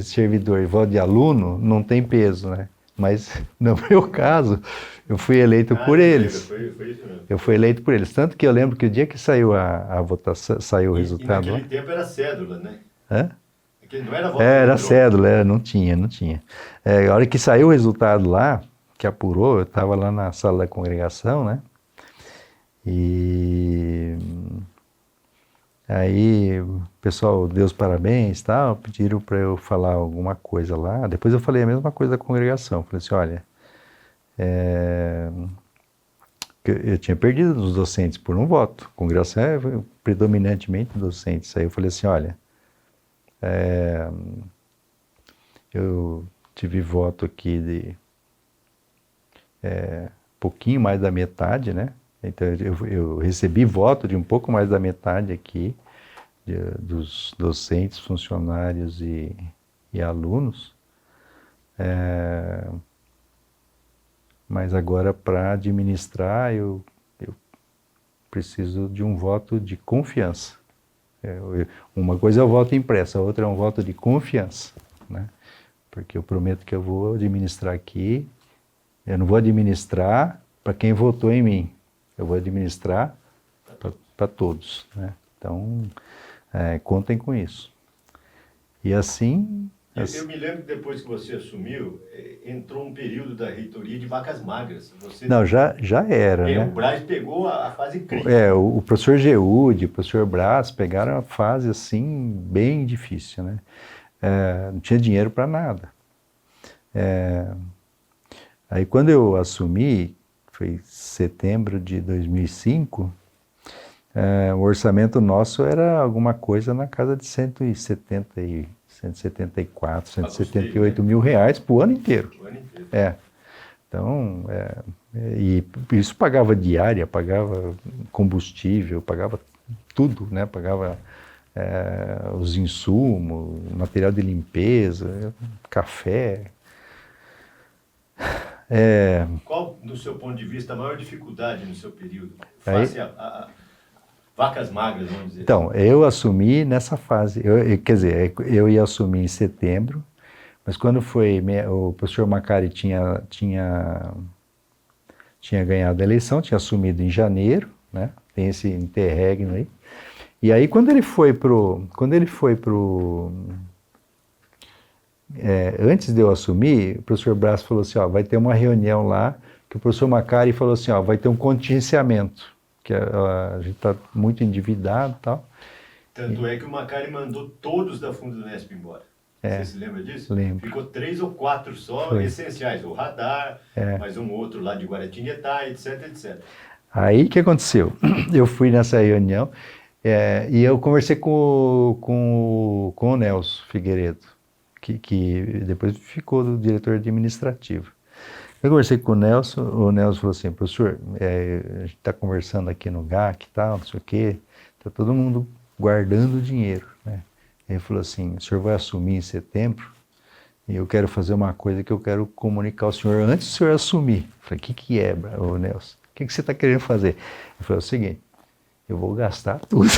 servidor e voto de aluno não tem peso, né? Mas no meu caso, eu fui eleito por eles. Foi isso mesmo. Eu fui eleito por eles. Tanto que eu lembro que o dia que saiu a votação, saiu o resultado. E naquele tempo era cédula, né? Hã? Não era voto Era cédula, não tinha. A hora que saiu o resultado lá, que apurou, eu estava lá na sala da congregação, né? E aí o pessoal deu os parabéns, tal, pediram para eu falar alguma coisa lá. Depois eu falei a mesma coisa da congregação. Falei assim, olha, eu tinha perdido dos docentes por 1 voto. A congregação é predominantemente docentes. Aí eu falei assim, olha, eu tive voto aqui de pouquinho mais da metade, né? Então eu recebi voto de um pouco mais da metade aqui, dos docentes, funcionários e alunos. Mas agora, para administrar, eu preciso de um voto de confiança. Uma coisa é o voto impresso, a outra é um voto de confiança, né? Porque eu prometo que eu vou administrar aqui, eu não vou administrar para quem votou em mim, eu vou administrar para todos, né? Então, contem com isso. E assim... Eu me lembro que depois que você assumiu, entrou um período da reitoria de vacas magras. Não, já era, né? O Braz pegou a fase crítica. O professor Geude, o professor Braz pegaram a fase assim, bem difícil, né? Não tinha dinheiro para nada. Aí quando eu assumi, foi setembro de 2005, o orçamento nosso era alguma coisa na casa de 174, 178 mil reais para o ano inteiro. Então, e isso pagava diária, pagava combustível, pagava tudo, né? Pagava os insumos, material de limpeza, café. Qual, do seu ponto de vista, a maior dificuldade no seu período? Face a vacas magras, vamos dizer. Então, eu assumi nessa fase, quer dizer, eu ia assumir em setembro, mas quando foi, o professor Macari tinha ganhado a eleição, tinha assumido em janeiro, né? Tem esse interregno aí. E aí quando ele foi antes de eu assumir, o professor Braz falou assim, vai ter uma reunião lá, que o professor Macari falou assim, vai ter um contingenciamento, que a gente está muito endividado e tal. Tanto é que o Macari mandou todos da Fundunesp embora. Você se lembra disso? Lembro. Ficou 3 ou 4 só essenciais, o radar, mais um outro lá de Guaratinguetá, etc, etc. Aí o que aconteceu? Eu fui nessa reunião e eu conversei com o Nelson Figueiredo, que depois ficou do diretor administrativo. Eu conversei com o Nelson falou assim, professor, a gente está conversando aqui no GAC e tal, não sei o quê, está todo mundo guardando dinheiro, né? Ele falou assim, o senhor vai assumir em setembro e eu quero fazer uma coisa que eu quero comunicar ao senhor antes do senhor assumir. Eu falei, o que é, ô Nelson? O que você está querendo fazer? Ele falou o seguinte, eu vou gastar tudo.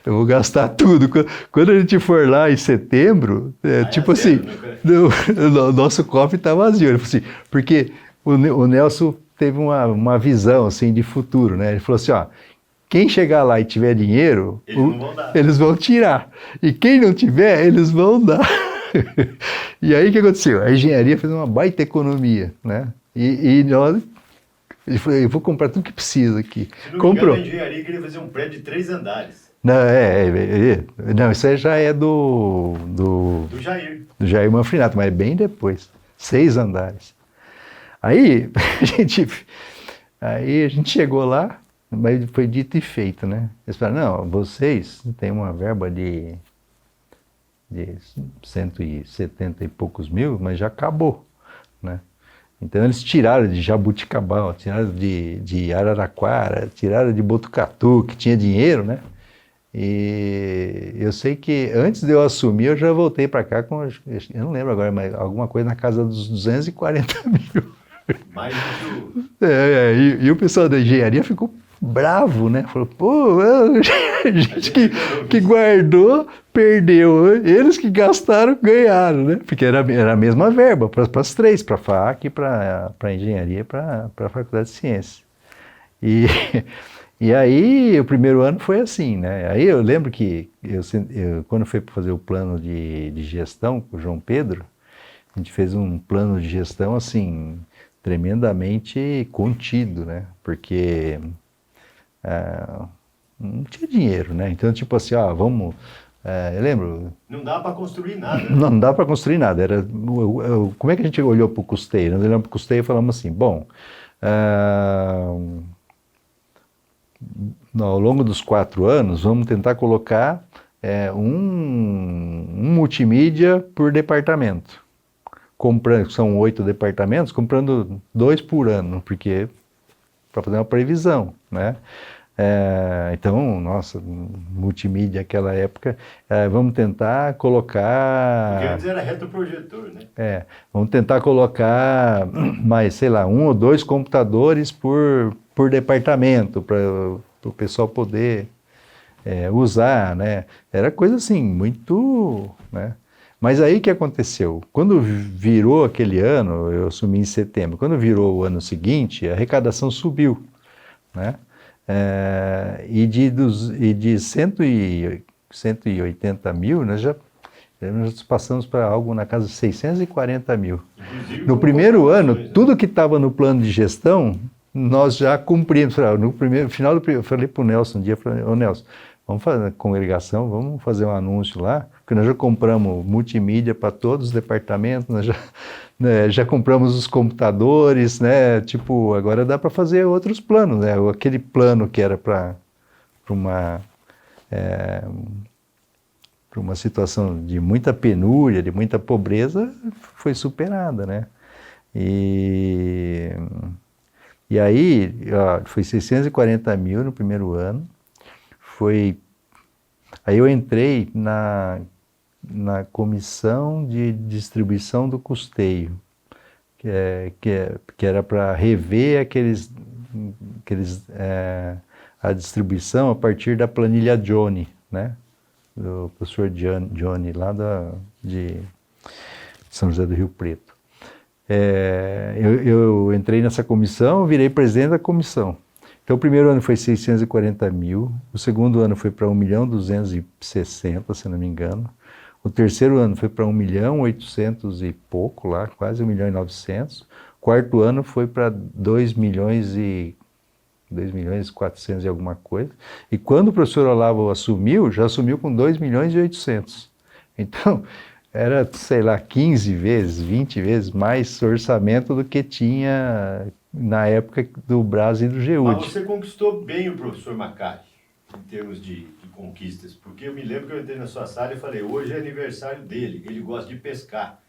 Eu vou gastar tudo. Quando a gente for lá em setembro, tipo assim, o nosso cofre está vazio. Ele falou assim, porque o Nelson teve uma visão assim, de futuro, né? Ele falou assim, quem chegar lá e tiver dinheiro, eles vão tirar. E quem não tiver, eles vão dar. E aí o que aconteceu? A engenharia fez uma baita economia, né? E nós... Ele falou, eu vou comprar tudo que precisa aqui. Se não me engano, a engenharia queria fazer um prédio de 3 andares. Não, não, isso aí já é do Jair. Do Jair Manfrinato, mas bem depois. 6 andares. Aí a gente chegou lá, mas foi dito e feito, né? Eles falaram, não, vocês têm uma verba de 170 e poucos mil, mas já acabou, né? Então eles tiraram de Jabuticabal, tiraram de Araraquara, tiraram de Botucatu, que tinha dinheiro, né? E eu sei que antes de eu assumir, eu já voltei para cá com, eu não lembro agora, mas alguma coisa na casa dos 240 mil. Mais do que e o pessoal da engenharia ficou bravo, né? Falou, pô, a gente que guardou, perdeu. Eles que gastaram, ganharam, né? Porque era a mesma verba para as 3, para a FAC, para a engenharia e para a Faculdade de Ciências. E aí, o primeiro ano foi assim, né? Aí eu lembro que, quando eu fui fazer o plano de gestão com o João Pedro, a gente fez um plano de gestão, assim, tremendamente contido, né? Porque não tinha dinheiro, né? Então, tipo assim, vamos... eu lembro... Não dá para construir nada. Né? Não dá para construir nada. Como é que a gente olhou para o custeio? Nós olhamos para o custeio e falamos assim, bom... ao longo dos 4 anos, vamos tentar colocar um multimídia por departamento. São 8 departamentos, comprando 2 por ano, porque para fazer uma previsão, né? Então, nossa, multimídia naquela época, vamos tentar colocar... Porque antes era retroprojetor, né? Vamos tentar colocar mais, sei lá, 1 ou 2 computadores por departamento, para o pessoal poder usar, né? Era coisa assim, muito... né? Mas aí o que aconteceu? Quando virou aquele ano, eu assumi em setembro, quando virou o ano seguinte, a arrecadação subiu, né? E de 180 mil, nós passamos para algo na casa de 640 mil. Inclusive, no primeiro ano, né? tudo que estava no plano de gestão, nós já cumprimos. No final eu falei para o Nelson um dia, ô Nelson, vamos fazer congregação, vamos fazer um anúncio lá, porque nós já compramos multimídia para todos os departamentos, nós já compramos os computadores, né? Tipo, agora dá para fazer outros planos, né? Aquele plano que era para uma situação de muita penúria, de muita pobreza, foi superada, né? E aí, foi 640 mil no primeiro ano, aí eu entrei na comissão de distribuição do custeio, que era para rever a distribuição a partir da planilha Johnny, né? Do professor Johnny, lá de São José do Rio Preto. Eu entrei nessa comissão, virei presidente da comissão. Então, o primeiro ano foi 640 mil, o segundo ano foi para 1.260.000, se não me engano. O terceiro ano foi para 1.800.000 e pouco, lá, quase 1.900.000. O quarto ano foi para 2.400.000 e alguma coisa. E quando o professor Olavo assumiu, já assumiu com 2.800.000. Então, era, sei lá, 15 vezes, 20 vezes mais orçamento do que tinha na época do Brás e do GEUD. Mas você conquistou bem o professor Macari, em termos de conquistas, porque eu me lembro que eu entrei na sua sala e falei, hoje é aniversário dele, ele gosta de pescar.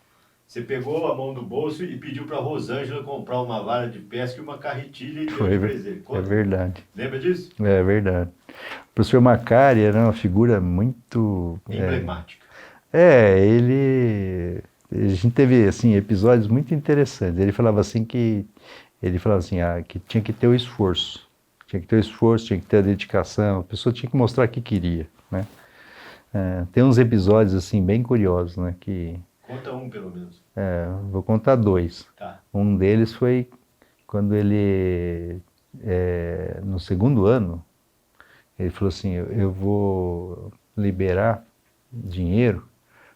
Você pegou a mão do bolso e pediu para a Rosângela comprar uma vara de pesca e uma carretilha e deu de presente. É verdade. Lembra disso? É verdade. O professor Macari era uma figura muito... emblemática. A gente teve assim, episódios muito interessantes. Ele falava assim que tinha que ter o esforço. Tinha que ter o esforço, tinha que ter a dedicação, a pessoa tinha que mostrar que queria, né? Tem uns episódios assim bem curiosos, né? Conta um, pelo menos. Vou contar 2. Tá. Um deles foi quando ele, no segundo ano, ele falou assim, eu vou liberar dinheiro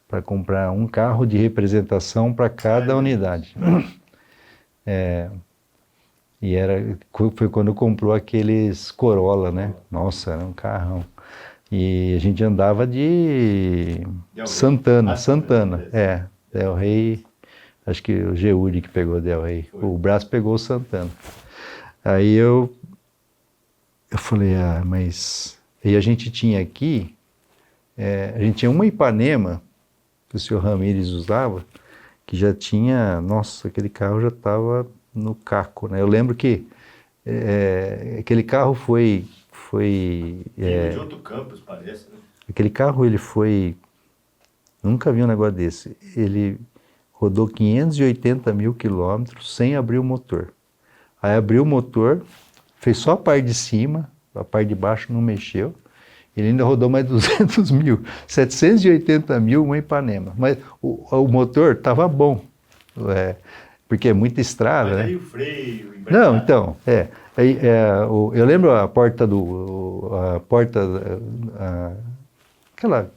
para comprar um carro de representação para cada unidade. E foi quando comprou aqueles Corolla, né? Nossa, era um carrão. E a gente andava de Santana. Del Rey, acho que o GEUD que pegou o Del Rey. O Brás pegou o Santana. Aí eu falei, mas... E a gente tinha aqui, a gente tinha uma Ipanema, que o senhor Ramírez usava, que já tinha, nossa, aquele carro já estava no caco, né? Eu lembro que aquele carro foi de outro campus, parece, né? Aquele carro, ele foi... Nunca vi um negócio desse. Ele rodou 580 mil quilômetros sem abrir o motor. Aí abriu o motor, fez só a parte de cima, a parte de baixo não mexeu. Ele ainda rodou mais 200 mil, 780 mil uma Ipanema. Mas o motor estava bom, porque é muita estrada, mas aí né? o freio... Não, então, eu lembro aquela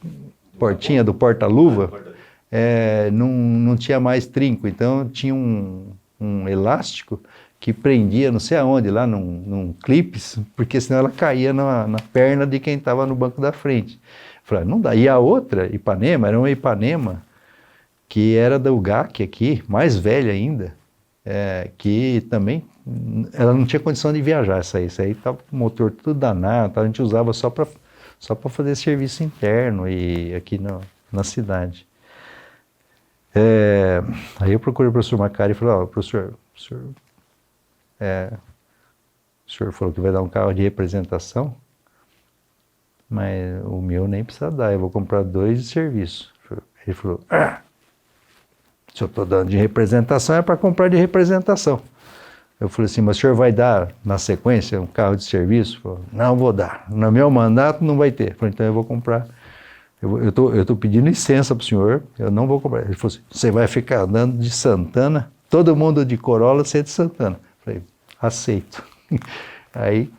portinha do porta-luva, não tinha mais trinco, então tinha um elástico que prendia não sei aonde, lá num clips, porque senão ela caía na perna de quem estava no banco da frente. Falei, não dá. E a outra Ipanema era uma Ipanema que era da UGAC aqui, mais velha ainda, que também ela não tinha condição de viajar, essa aí estava com o motor tudo danado, a gente usava só para fazer serviço interno e aqui na cidade. Aí eu procurei o professor Macari e falei, professor, o senhor falou que vai dar um carro de representação, mas o meu nem precisa dar, eu vou comprar 2 de serviço. Ele falou, se eu estou dando de representação, é para comprar de representação. Eu falei assim, mas o senhor vai dar na sequência um carro de serviço? Ele falou, não vou dar, no meu mandato não vai ter. Eu falei, então eu vou comprar, eu estou pedindo licença para o senhor, eu não vou comprar. Ele falou assim, você vai ficar andando de Santana, todo mundo de Corolla, você é de Santana. Eu falei, aceito. Aí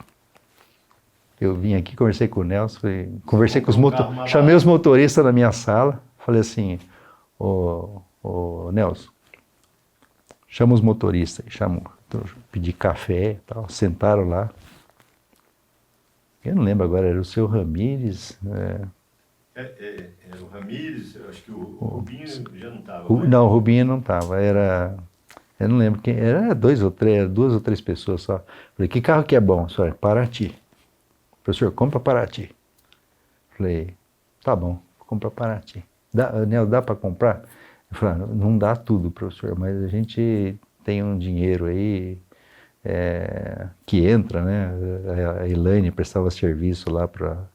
eu vim aqui, conversei com o Nelson, conversei com os motoristas, chamei os motoristas na minha sala, falei assim, ô Nelson, chama os motoristas, pedi café e tal, sentaram lá. Eu não lembro agora, era o seu Ramírez. Era o Ramírez, eu acho que o Rubinho já não estava. Não, o Rubinho não estava, eu não lembro quem, era 2 ou 3 pessoas só. Falei, que carro que é bom? Só Paraty. Professor, compra Paraty. Falei, tá bom, compra Paraty. Dá para comprar? Eu falei, não dá tudo, professor, mas a gente tem um dinheiro aí que entra, né? A Elaine prestava serviço lá para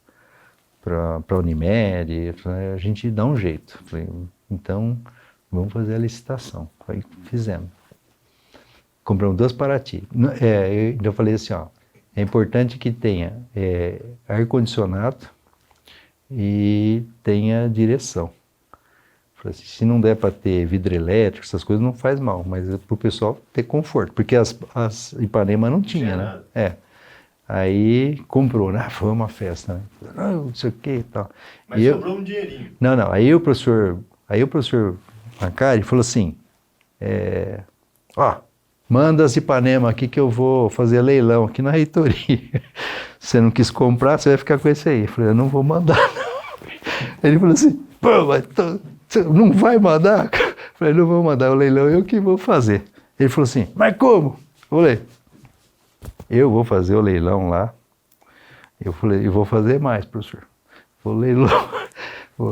a Unimed, a gente dá um jeito. Falei, então, vamos fazer a licitação. Aí fizemos. Compramos 2 Paraty. Eu falei assim, ó, é importante que tenha ar-condicionado e tenha direção. Falei assim, se não der para ter vidro elétrico, essas coisas não faz mal, mas é para o pessoal ter conforto, porque as Ipanema não tinha, né? Aí comprou, né? Foi uma festa, né? Não sei o que e tal. Mas sobrou um dinheirinho. Não, aí o professor Macari falou assim, manda as Ipanema aqui que eu vou fazer leilão aqui na reitoria. Você não quis comprar, você vai ficar com esse aí. Eu falei, eu não vou mandar, não. Ele falou assim, pô, mas você não vai mandar? Eu falei, não vou mandar o leilão, eu que vou fazer. Ele falou assim, mas como? Eu falei, eu vou fazer o leilão lá. Eu falei, e vou fazer mais, professor. Vou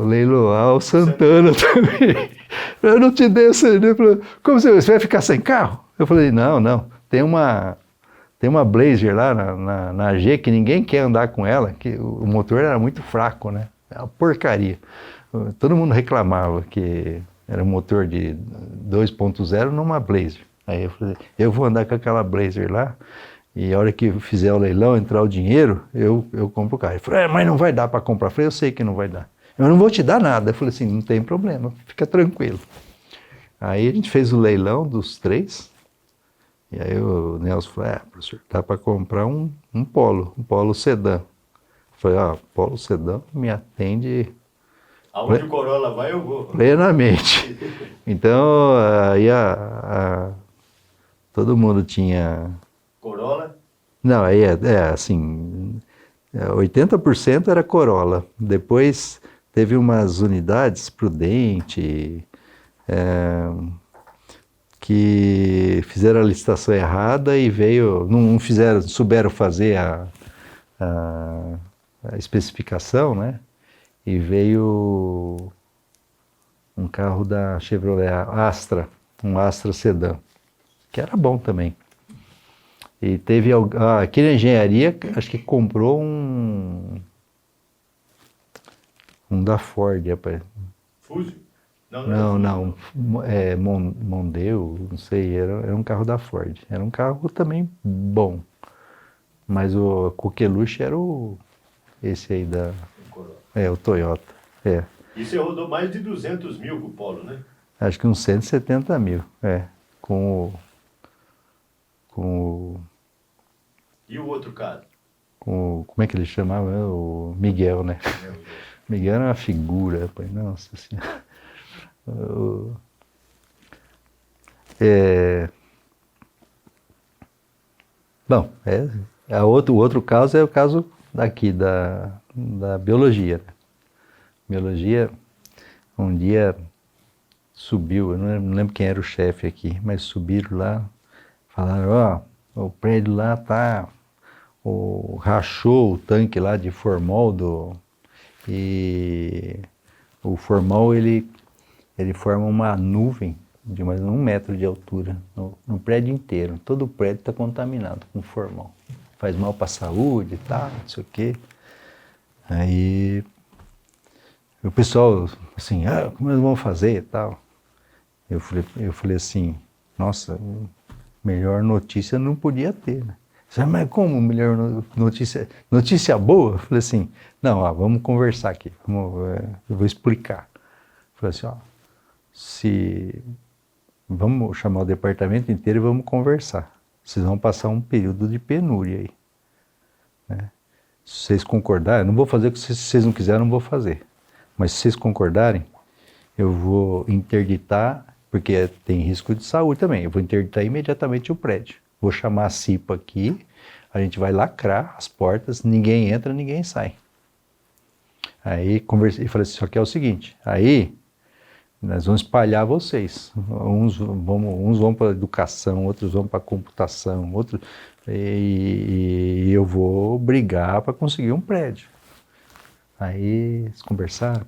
leiloar o Santana também. Eu não te dei essa ideia. Como você vai ficar sem carro? Eu falei, não. Tem uma Blazer lá na G que ninguém quer andar com ela, que o motor era muito fraco, né? É uma porcaria. Todo mundo reclamava que era um motor de 2.0 numa Blazer. Aí eu falei, eu vou andar com aquela Blazer lá, e a hora que fizer o leilão, entrar o dinheiro, eu compro o carro. Ele falou, mas não vai dar para comprar. Eu falei, eu sei que não vai dar. Eu não vou te dar nada. Eu falei assim, não tem problema, fica tranquilo. Aí a gente fez o leilão dos 3, e aí o Nelson falou, professor, dá para comprar um Polo sedã. Eu falei, Polo sedã me atende... Aonde o Corolla vai, eu vou. Plenamente. Então, aí todo mundo tinha... Corolla? Não, aí assim, 80% era Corolla. Depois teve umas unidades Prudente, que fizeram a licitação errada e não souberam fazer a especificação, né? E veio um carro da Chevrolet Astra, um Astra sedã, que era bom também. E teve aqui na engenharia, acho que comprou um da Ford, rapaz. Fusio? Não, Mondeo, não sei, era um carro da Ford. Era um carro também bom, mas o coqueluche era esse aí o Toyota. E você rodou mais de 200 mil com o Polo, né? Acho que uns 170 mil, com E o outro cara? Como é que ele chamava? O Miguel, né? Miguel era uma figura, rapaz, nossa senhora. Bom, o outro caso é o caso daqui, da biologia. Biologia, um dia subiu, eu não lembro quem era o chefe aqui, mas subiram lá, falaram, o prédio lá rachou o tanque lá de formol e o formol ele forma uma nuvem de mais de 1 metro de altura no prédio inteiro. Todo o prédio está contaminado com formol. faz mal para a saúde e tal, não sei o quê. Aí o pessoal, assim, como nós vamos fazer e tal? Eu falei assim, nossa, melhor notícia não podia ter, né? Mas como melhor notícia? Notícia boa? Eu falei assim, não, vamos conversar aqui, eu vou explicar. Eu falei assim, vamos chamar o departamento inteiro e vamos conversar. Vocês vão passar um período de penúria aí, né? Se vocês concordarem, eu não vou fazer o que vocês não quiserem, eu não vou fazer. Mas se vocês concordarem, eu vou interditar, porque tem risco de saúde também, eu vou interditar imediatamente o prédio. Vou chamar a CIPA aqui, a gente vai lacrar as portas, ninguém entra, ninguém sai. Aí conversei e falei assim, só que é o seguinte, aí nós vamos espalhar vocês. Uns vão para a educação, outros vão para a computação, outros... E eu vou brigar para conseguir um prédio. Aí eles conversaram,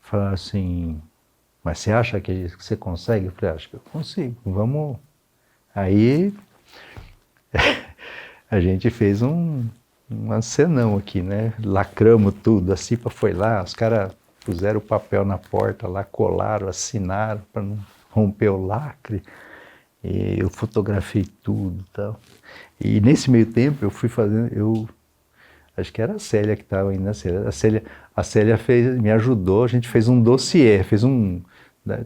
falaram assim, mas você acha que você consegue? Eu falei, acho que eu consigo, vamos. Aí a gente fez um acenão aqui, né? Lacramos tudo, a CIPA foi lá, os caras puseram o papel na porta lá, colaram, assinaram para não romper o lacre. E eu fotografei tudo e tal. E nesse meio tempo eu fui fazendo, acho que era a Célia que estava ainda, a Célia me ajudou, a gente fez um dossiê,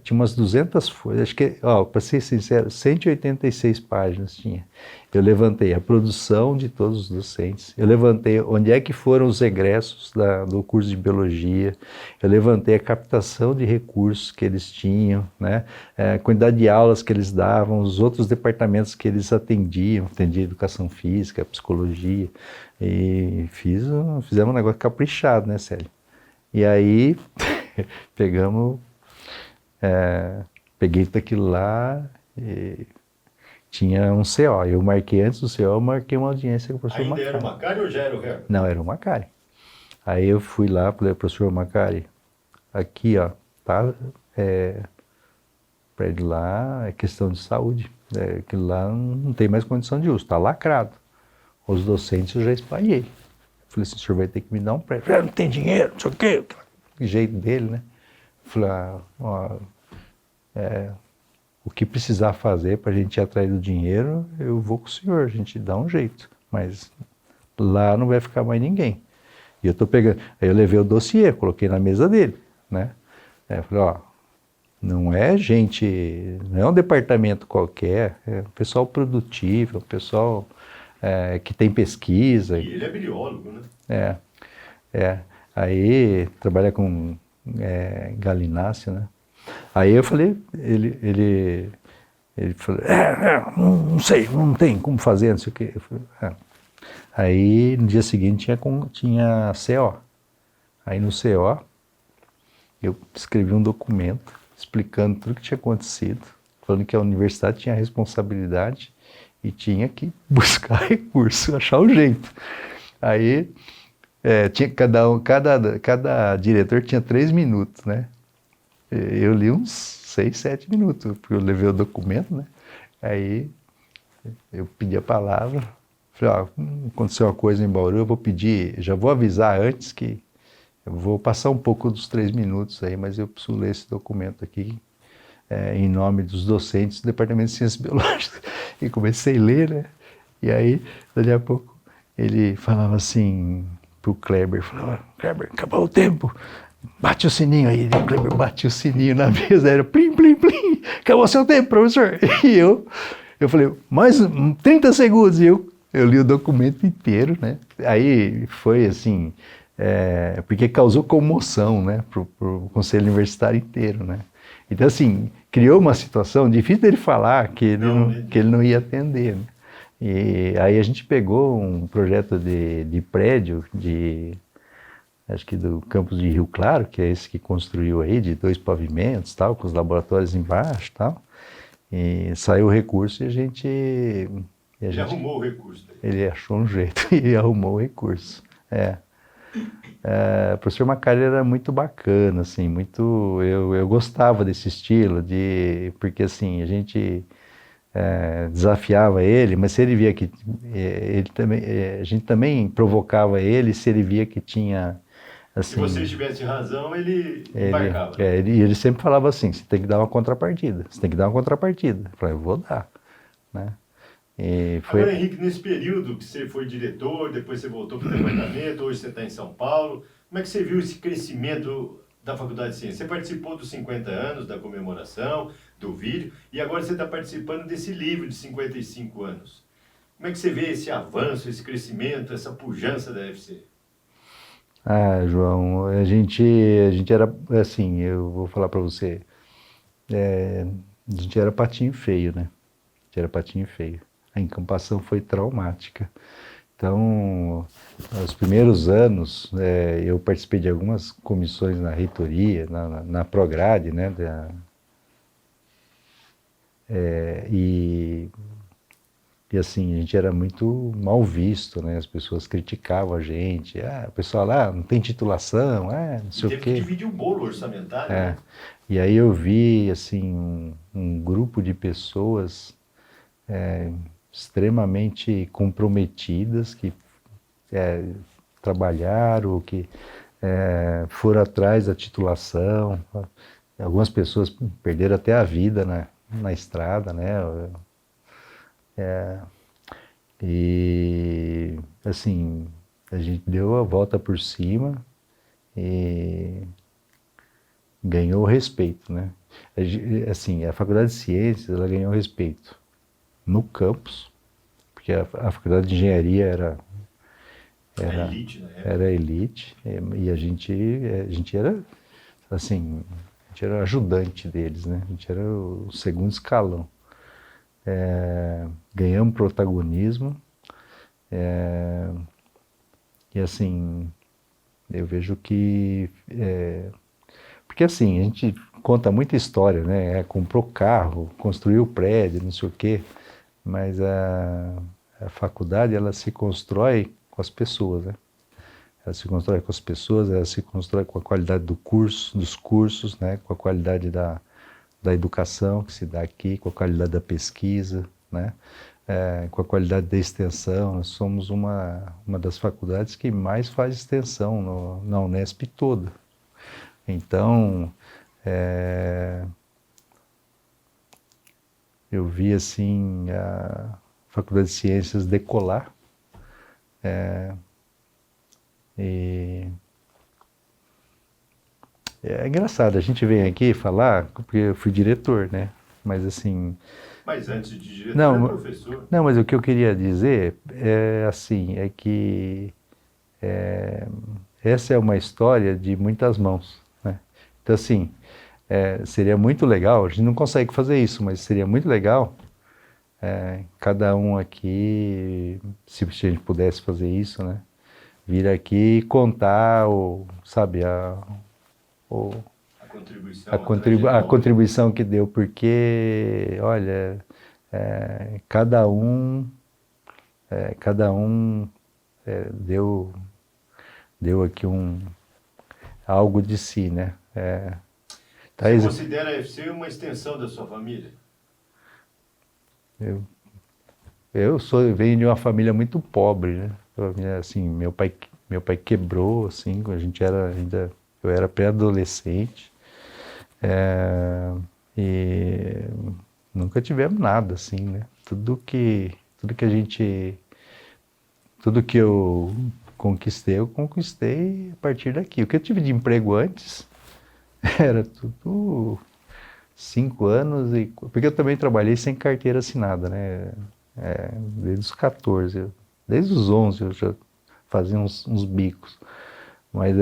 tinha umas 200 folhas, acho que, para ser sincero, 186 páginas tinha. Eu levantei a produção de todos os docentes, eu levantei onde é que foram os egressos do curso de biologia, eu levantei a captação de recursos que eles tinham, né, a quantidade de aulas que eles davam, os outros departamentos que eles atendia educação física, psicologia, e fizemos um negócio caprichado, né, Célia? E aí, peguei tudo aquilo lá e tinha um CO. Eu marquei antes do CO, eu marquei uma audiência com o professor Macari. Ainda era o Macari ou já era o Herman? Não, era o Macari. Aí eu fui lá, falei, professor Macari, aqui, tá, prédio lá é questão de saúde. Aquilo lá não tem mais condição de uso, está lacrado. Os docentes eu já espalhei. Falei assim, o senhor vai ter que me dar um prédio. Não tem dinheiro, não sei o quê. Que jeito dele, né? Falei, o que precisar fazer para a gente ir atrás do dinheiro, eu vou com o senhor, a gente dá um jeito. Mas lá não vai ficar mais ninguém. E eu tô pegando. Aí eu levei o dossiê, coloquei na mesa dele, né? Falei, não é um departamento qualquer, é um pessoal produtivo, é um pessoal que tem pesquisa. E ele é biólogo, né? Aí trabalha com galinácea, né? Aí eu falei, ele falou, não sei, não tem como fazer, não sei o quê. Eu falei, Aí no dia seguinte tinha CO. Aí no CO eu escrevi um documento explicando tudo o que tinha acontecido, falando que a universidade tinha responsabilidade e tinha que buscar recurso, achar um jeito. Aí tinha cada diretor tinha 3 minutos, né? Eu li uns 6, 7 minutos, porque eu levei o documento, né? Aí eu pedi a palavra, falei, aconteceu uma coisa em Bauru, eu vou pedir, já vou avisar antes que eu vou passar um pouco dos 3 minutos aí, mas eu preciso ler esse documento aqui, em nome dos docentes do Departamento de Ciências Biológicas. E comecei a ler, né? E aí, daqui a pouco, ele falava assim pro Kleber, falava, Kleber, acabou o tempo. Bate o sininho aí, o Kleber bate o sininho na mesa, era plim, plim, plim, acabou seu tempo, professor. E eu falei, mais 30 segundos, e eu li o documento inteiro, né? Aí foi assim, porque causou comoção, né, pro conselho universitário inteiro, né? Então assim, criou uma situação difícil dele falar que ele não ia atender, né? E aí a gente pegou um projeto de prédio, acho que do campus de Rio Claro, que é esse que construiu aí, de 2 pavimentos, tal, com os laboratórios embaixo, tal. E saiu o recurso e a gente... Ele arrumou o recurso. Ele achou um jeito e arrumou o recurso. O professor Macari era muito bacana, assim, eu gostava desse estilo, porque assim, a gente desafiava ele, mas se ele via que ele também, a gente também provocava ele se ele via que tinha assim, se você tivesse razão, ele embarcava. Ele sempre falava assim, você tem que dar uma contrapartida, você tem que dar uma contrapartida. Eu falei, eu vou dar, né? E foi... Agora, Henrique, nesse período que você foi diretor, depois você voltou para o departamento, hoje você está em São Paulo, como é que você viu esse crescimento da Faculdade de Ciências? Você participou dos 50 anos, da comemoração, do vídeo, e agora você está participando desse livro de 55 anos. Como é que você vê esse avanço, esse crescimento, essa pujança da UFC? Ah, João, a gente era, assim, eu vou falar para você, a gente era patinho feio, né? A gente era patinho feio. A encampação foi traumática. Então, nos primeiros anos, eu participei de algumas comissões na reitoria, na Prograde, né? E assim, a gente era muito mal visto, né? As pessoas criticavam a gente. O pessoal lá não tem titulação, não sei o quê. Teve que dividir o bolo orçamentário, né? E aí eu vi, assim, um grupo de pessoas extremamente comprometidas que trabalharam, que foram atrás da titulação. Algumas pessoas perderam até a vida na estrada, né? E assim, a gente deu a volta por cima e ganhou respeito, né? Assim, a Faculdade de Ciências, ela ganhou respeito no campus, porque a Faculdade de Engenharia era elite, né? Era elite, e a gente era, assim, a gente era ajudante deles, né? A gente era o segundo escalão. Ganhamos protagonismo, e assim, eu vejo que... porque assim, a gente conta muita história, né? Comprou carro, construiu prédio, não sei o quê, mas a faculdade, ela se constrói com as pessoas, né? Ela se constrói com as pessoas, ela se constrói com a qualidade dos cursos, né? Com a qualidade da educação que se dá aqui, com a qualidade da pesquisa, né? Com a qualidade da extensão. Nós somos uma das faculdades que mais faz extensão na Unesp toda. Então, eu vi assim a Faculdade de Ciências decolar, e é engraçado, a gente vem aqui falar, porque eu fui diretor, né? Mas assim... Mas antes de diretor, era professor. Não, mas o que eu queria dizer assim, é que essa é uma história de muitas mãos, né? Então assim, seria muito legal, a gente não consegue fazer isso, mas seria muito legal cada um aqui, se a gente pudesse fazer isso, né? Vir aqui e contar, sabe, a contribuição que deu, porque, olha, cada um deu aqui algo de si, né? Você considera a UFC uma extensão da sua família? Eu venho de uma família muito pobre, né? Assim, meu pai quebrou, assim, eu era pré-adolescente, e nunca tivemos nada, assim, né? Tudo que eu conquistei a partir daqui. O que eu tive de emprego antes era tudo 5 anos, porque eu também trabalhei sem carteira assinada, né? Desde os 14, desde os 11 eu já fazia uns bicos. Mas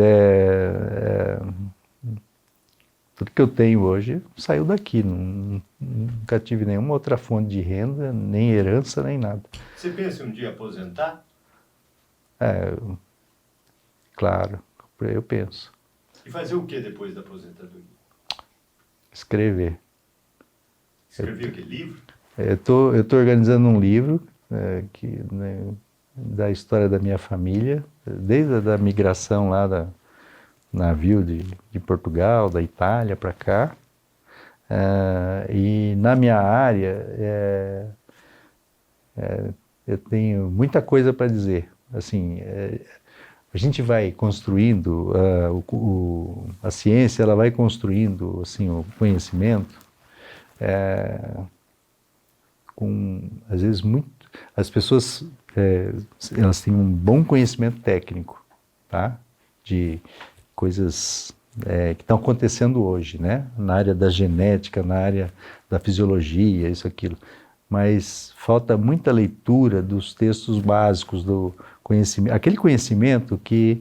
tudo que eu tenho hoje saiu daqui, nunca tive nenhuma outra fonte de renda, nem herança, nem nada. Você pensa em um dia aposentar? Claro, eu penso. E fazer o que depois da aposentadoria? Escrever. Escrever o quê? Livro? Eu tô organizando um livro né, da história da minha família, desde a migração lá navio de Portugal, da Itália para cá, E na minha área, eu tenho muita coisa para dizer. Assim, a gente vai construindo, a ciência ela vai construindo assim, o conhecimento às vezes, as pessoas elas têm um bom conhecimento técnico, tá? De coisas que estão acontecendo hoje, né? Na área da genética, na área da fisiologia, isso, aquilo. Mas falta muita leitura dos textos básicos do conhecimento, aquele conhecimento que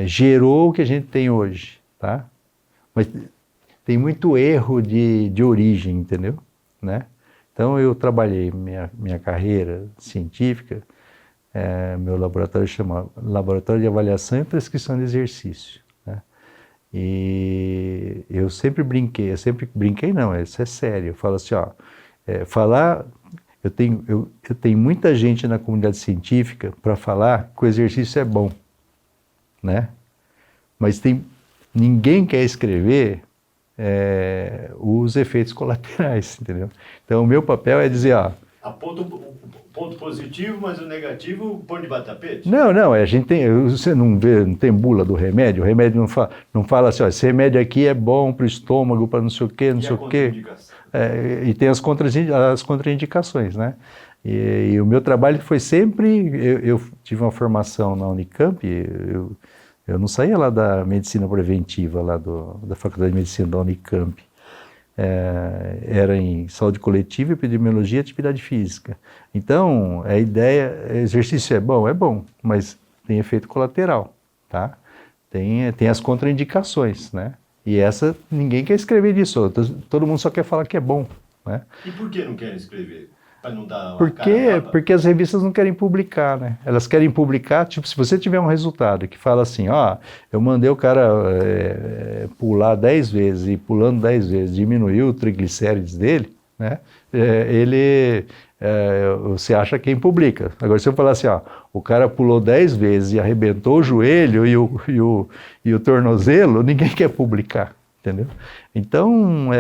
gerou o que a gente tem hoje, tá? Mas tem muito erro de origem, entendeu? Né? Então eu trabalhei minha carreira científica, meu laboratório chama Laboratório de Avaliação e Prescrição de Exercício, né? E eu sempre brinquei não, isso é sério, eu falo assim, ó, eu tenho muita gente na comunidade científica para falar que o exercício é bom, né? Mas ninguém quer escrever os efeitos colaterais, entendeu? Então o meu papel é dizer, ó... Aponta o ponto positivo, mas o negativo põe de batapete? Não, a gente você não tem bula do remédio, o remédio não fala assim, ó, esse remédio aqui é bom para o estômago, para não sei o quê, não sei o quê. E tem as contraindicações, né? E o meu trabalho foi sempre, eu tive uma formação na Unicamp, eu não saía lá da medicina preventiva, lá da Faculdade de Medicina da Unicamp. Era em saúde coletiva, epidemiologia e atividade física. Então, a ideia, exercício é bom, mas tem efeito colateral, tá? Tem as contraindicações, né? E ninguém quer escrever disso, todo mundo só quer falar que é bom, né? E por que não querem escrever? Para não dar uma cara Porque as revistas não querem publicar, né? Elas querem publicar, tipo, se você tiver um resultado que fala assim, ó, eu mandei o cara pular 10 vezes e pulando 10 vezes diminuiu o triglicérides dele, né? Você acha quem publica. Agora, se eu falar assim, ó, o cara pulou 10 vezes e arrebentou o joelho e o tornozelo, ninguém quer publicar, entendeu? Então,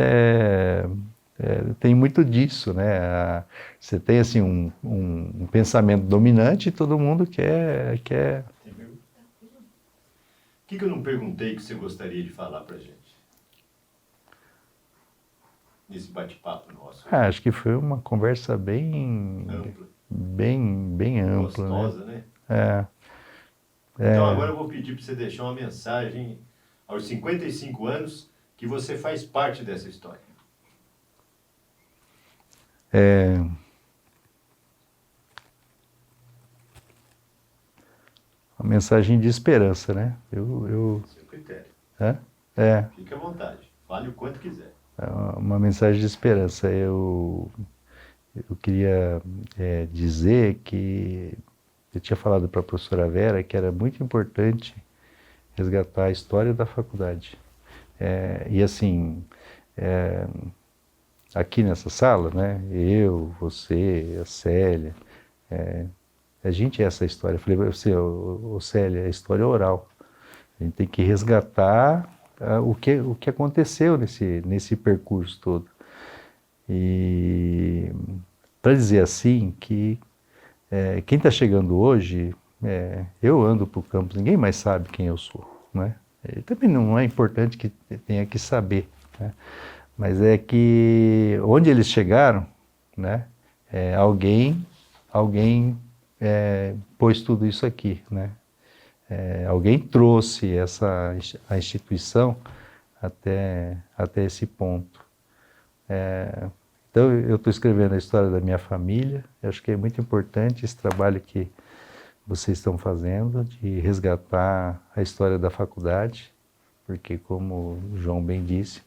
tem muito disso, né? Você tem assim um pensamento dominante e todo mundo quer... O que eu não perguntei que você gostaria de falar pra gente? Nesse bate-papo nosso. Acho que foi uma conversa bem ampla. Bem ampla. Gostosa, né? Então agora eu vou pedir para você deixar uma mensagem aos 55 anos que você faz parte dessa história. Uma mensagem de esperança, né? Seu critério. Fique à vontade. Fale o quanto quiser. Uma mensagem de esperança. Eu queria dizer que eu tinha falado para a professora Vera que era muito importante resgatar a história da faculdade. E assim, aqui nessa sala, né, eu, você, a Célia, a gente é essa história. Eu falei para você, Célia, a história oral. A gente tem que resgatar o que aconteceu nesse percurso todo. E para dizer assim que quem está chegando hoje, eu ando para o campus, ninguém mais sabe quem eu sou, né? E também não é importante que tenha que saber, né? Mas é que onde eles chegaram, né? Alguém pôs tudo isso aqui, né? Alguém trouxe a instituição até esse ponto. Então eu estou escrevendo a história da minha família, eu acho que é muito importante esse trabalho que vocês estão fazendo, de resgatar a história da faculdade, porque como o João bem disse,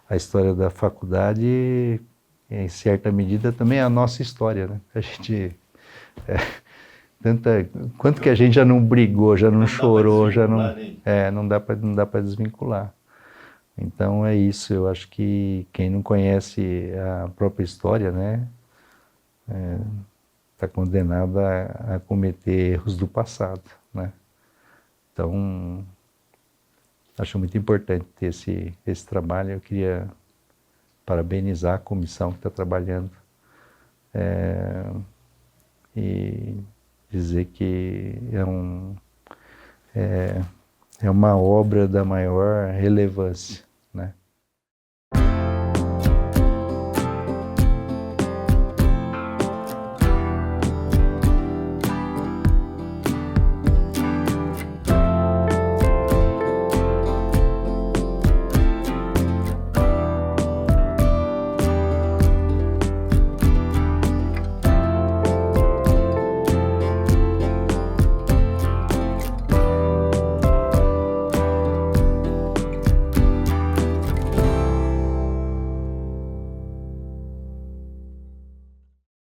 a história da faculdade, em certa medida, também é a nossa história, né? A gente... quanto que a gente já não brigou, já não chorou, já não... não dá para desvincular. Então é isso, eu acho que quem não conhece a própria história, né, está condenado a cometer erros do passado, né? Então, acho muito importante ter esse trabalho. Eu queria parabenizar a comissão que está trabalhando e dizer que é uma obra da maior relevância.